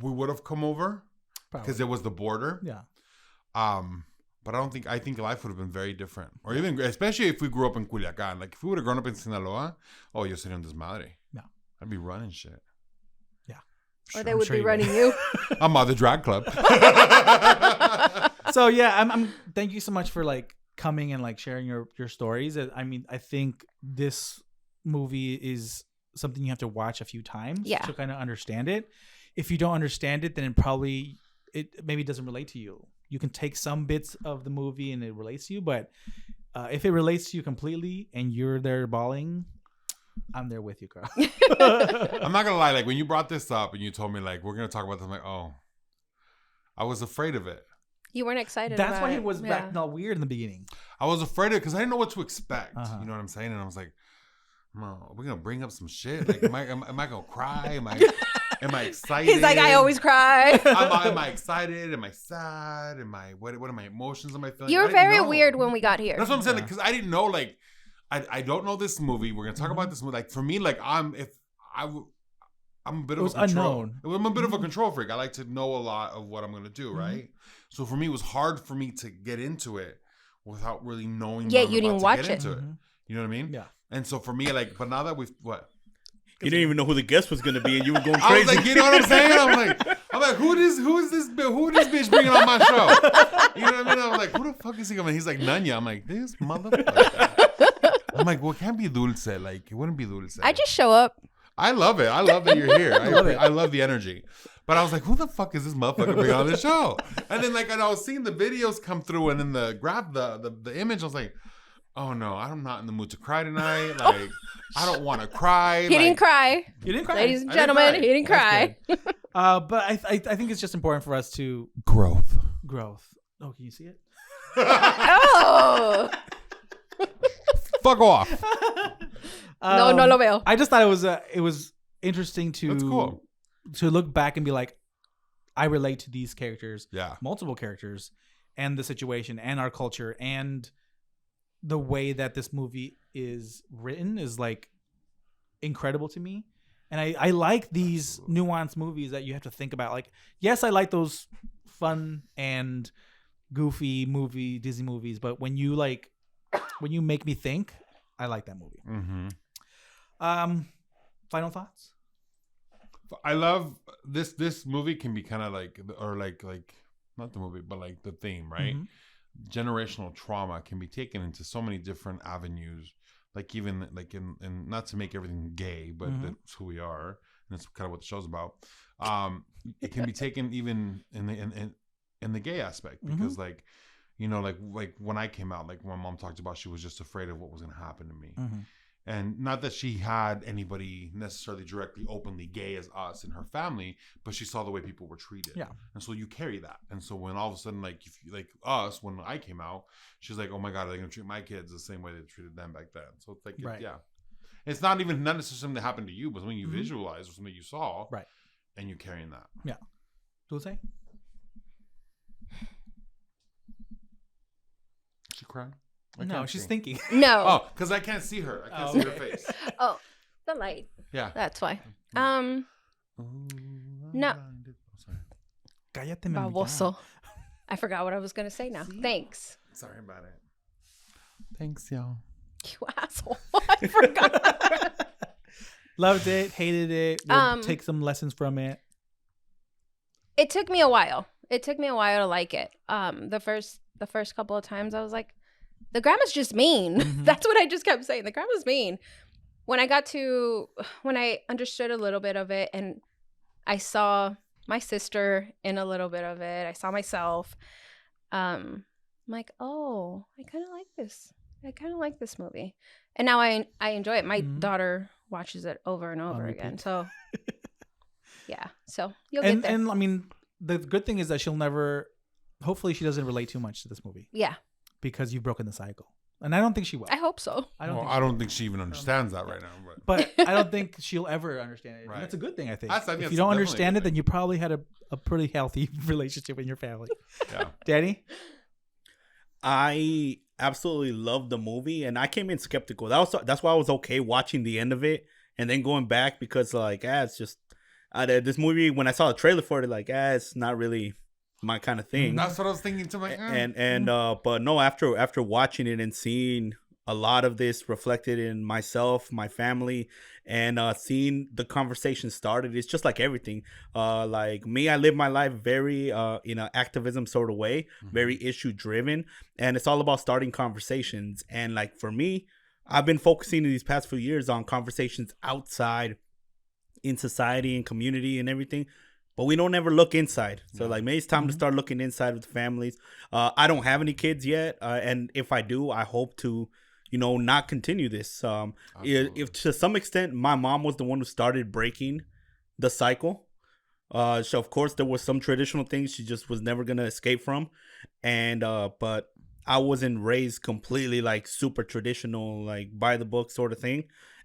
we would have come over because Probably. it was the border. Yeah. But I think life would have been very different. Or even, especially if we grew up in Culiacán. Like, if we would have grown up in Sinaloa, yo sería un desmadre. Yeah. I'd be running shit. Yeah. or they I'm would sure be you running you. I'm at the drag club. So yeah, I'm thank you so much for coming and sharing your stories. I mean, I think this movie is something you have to watch a few times to kind of understand it. If you don't understand it, then it maybe doesn't relate to you. You can take some bits of the movie and it relates to you, but if it relates to you completely and you're there bawling, I'm there with you, girl. I'm not gonna lie, when you brought this up and you told me we're gonna talk about this, I'm like, oh, I was afraid of it. You weren't excited. That's about why it. it was acting all weird in the beginning. I was afraid of it because I didn't know what to expect. Uh-huh. You know what I'm saying? And I was like, are we gonna bring up some shit? Am I gonna cry? Am I excited? He's like, I always cry. Am I excited? Am I sad? What are my emotions? Am I feeling? You were I didn't very know. weird when we got here. That's what I'm saying. Because I didn't know. I I don't know this movie. We're gonna talk about this movie. Like for me, like I'm a bit of a control. I'm a bit of a control freak. I like to know a lot of what I'm gonna do, right? So for me, it was hard for me to get into it without really knowing. Yeah, you didn't watch it. You know what I mean? Yeah. And so for me, like, but now that we've what? You didn't even know who the guest was gonna be, and you were going crazy. I was like, you know what I'm saying? I'm like, who is this bitch bringing on my show? You know what I mean? I'm like, who the fuck is he coming? He's like, Nanya. I'm like, this motherfucker. I'm like, well, it can't be Dulce. Like, it wouldn't be Dulce. I just show up. I love it. I love that you're here. I love the energy. But I was like, who the fuck is this motherfucker bringing on the show? And then and I was seeing the videos come through, and then the image. I was like, oh no, I'm not in the mood to cry tonight. Like, I don't want to cry. He didn't cry. You didn't cry, ladies and gentlemen. He didn't cry. But I think it's just important for us to growth. Oh, can you see it? Oh. Fuck off. No lo veo. I just thought it was interesting That's cool. to look back and be like, I relate to these characters, multiple characters, and the situation, and our culture, and the way that this movie is written is like incredible to me. And I like these nuanced movies that you have to think about. Like, yes, I like those fun and goofy Disney movies, but when you make me think, I like that movie. Final thoughts? I love this movie can be kind of like not the movie, but like the theme, right? Generational trauma can be taken into so many different avenues, like even like in not to make everything gay, but that's who we are, and that's kind of what the show's about. It can be taken even in the gay aspect, because like, you know, like when I came out, like my mom talked about, she was just afraid of what was going to happen to me. And not that she had anybody necessarily directly openly gay as us in her family, but she saw the way people were treated. Yeah. And so you carry that. And so when all of a sudden, like, if you, like us, when I came out, she's like, oh my God, are they going to treat my kids the same way they treated them back then? So it's like, yeah. It's not necessarily something that happened to you, but something you visualized or something you saw. Right. And you're carrying that. Yeah. Dulce? She crying? No, she's thinking. No. Oh, because I can't see her. I can't see her face. Oh, the light. Yeah. That's why. No. Cállate, Baboso. I forgot what I was going to say now. Thanks. Sorry about it. Thanks, y'all. You asshole. I forgot. Loved it. Hated it. We'll take some lessons from it. It took me a while. To like it. The first couple of times I was like, the grandma's just mean. That's what I just kept saying. The grandma's mean. When I understood a little bit of it, and I saw my sister in a little bit of it, I saw myself. I'm like, oh, I kind of like this. I kind of like this movie, and now I enjoy it. My daughter watches it over and over again. So, yeah. So you'll get there. And I mean, the good thing is that she'll never. Hopefully, she doesn't relate too much to this movie. Yeah. Because you've broken the cycle. And I don't think she will. I hope so. I don't think she even understands that right now. But I don't think she'll ever understand it. Right. That's a good thing, I think. If you don't understand it, then you probably had a pretty healthy relationship in your family. Yeah. Danny? I absolutely loved the movie, and I came in skeptical. That's why I was okay watching the end of it and then going back, because like, it's just this movie, when I saw the trailer for it, like, it's not really my kind of thing. That's what I was thinking to my but no, after watching it and seeing a lot of this reflected in myself, my family, and seeing the conversation started, it's just like everything. Like me, I live my life very in an activism sort of way, very issue driven, and it's all about starting conversations. And like for me, I've been focusing in these past few years on conversations outside in society and community and everything. But we don't ever look inside. So, like, maybe it's time to start looking inside with families. I don't have any kids yet. And if I do, I hope to, not continue this. If to some extent, my mom was the one who started breaking the cycle. So, of course, there were some traditional things she just was never going to escape from. And, but I wasn't raised completely, like, super traditional, like, by the book sort of thing.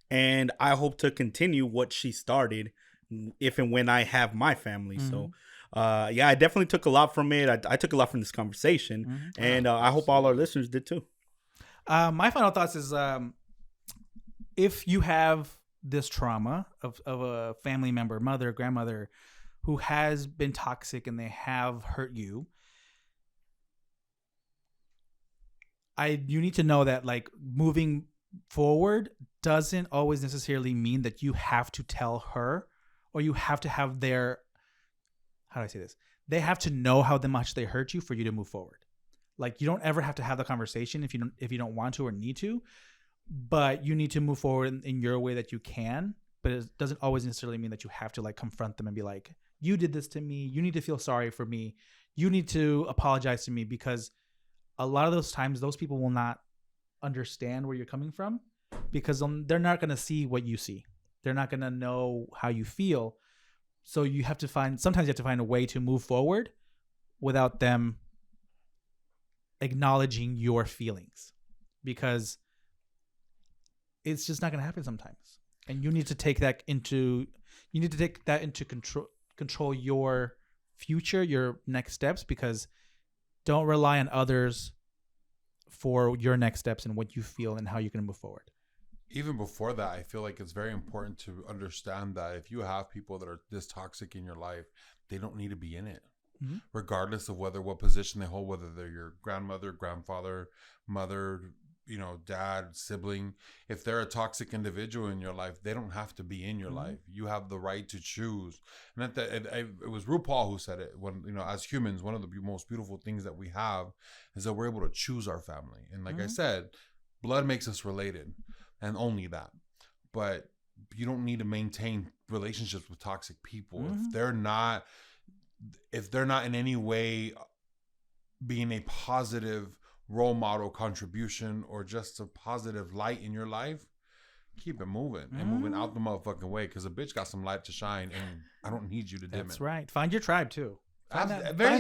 And I hope to continue what she started if and when I have my family. So I definitely took a lot from it. I took a lot from this conversation, and I hope all our listeners did too. My final thoughts is if you have this trauma of a family member, mother, grandmother, who has been toxic and they have hurt you, you need to know that like moving forward doesn't always necessarily mean that you have to tell her, or you have to have their, how do I say this? They have to know how much they hurt you for you to move forward. Like, you don't ever have to have the conversation if you don't want to or need to, but you need to move forward in your way that you can. But it doesn't always necessarily mean that you have to like confront them and be like, you did this to me. You need to feel sorry for me. You need to apologize to me, because a lot of those times those people will not understand where you're coming from, because they're not going to see what you see. They're not going to know how you feel. So sometimes you have to find a way to move forward without them acknowledging your feelings, because it's just not going to happen sometimes. And you need to take that into control your future, your next steps, because don't rely on others for your next steps and what you feel and how you're going to move forward. Even before that, I feel like it's very important to understand that if you have people that are this toxic in your life, they don't need to be in it. Mm-hmm. Regardless of what position they hold, whether they're your grandmother, grandfather, mother, dad, sibling. If they're a toxic individual in your life, they don't have to be in your life. You have the right to choose. And it was RuPaul who said it. When as humans, one of the most beautiful things that we have is that we're able to choose our family. And like I said, blood makes us related, and only that. But you don't need to maintain relationships with toxic people if they're not in any way being a positive role model contribution or just a positive light in your life. Keep it moving and moving out the motherfucking way, because a bitch got some light to shine, and I don't need you to dim it. That's right. Find your tribe too. Find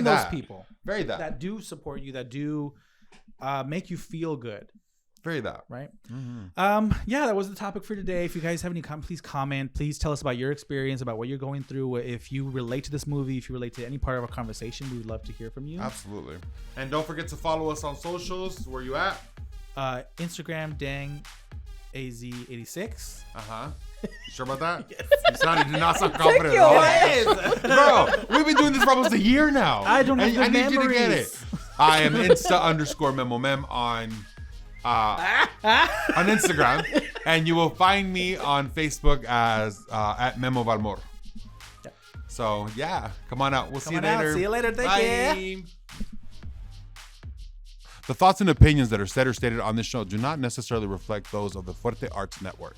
those people very that do support you, that do make you feel good. Very that. Right. Yeah, that was the topic for today. If you guys have any please comment. Please tell us about your experience, about what you're going through. If you relate to this movie, if you relate to any part of our conversation, we would love to hear from you. Absolutely. And don't forget to follow us on socials. Where you at? Instagram, dangaz86. You sure about that? Yes. You did not sound confident at all. Bro, we've been doing this for almost a year now. I don't have I need you to get it. I am Insta_memo_mem on Instagram, and you will find me on Facebook as at Memo Valmor. So yeah, come on out. We'll see you later. See you later. Thank you. The thoughts and opinions that are said or stated on this show do not necessarily reflect those of the Fuerte Arts Network.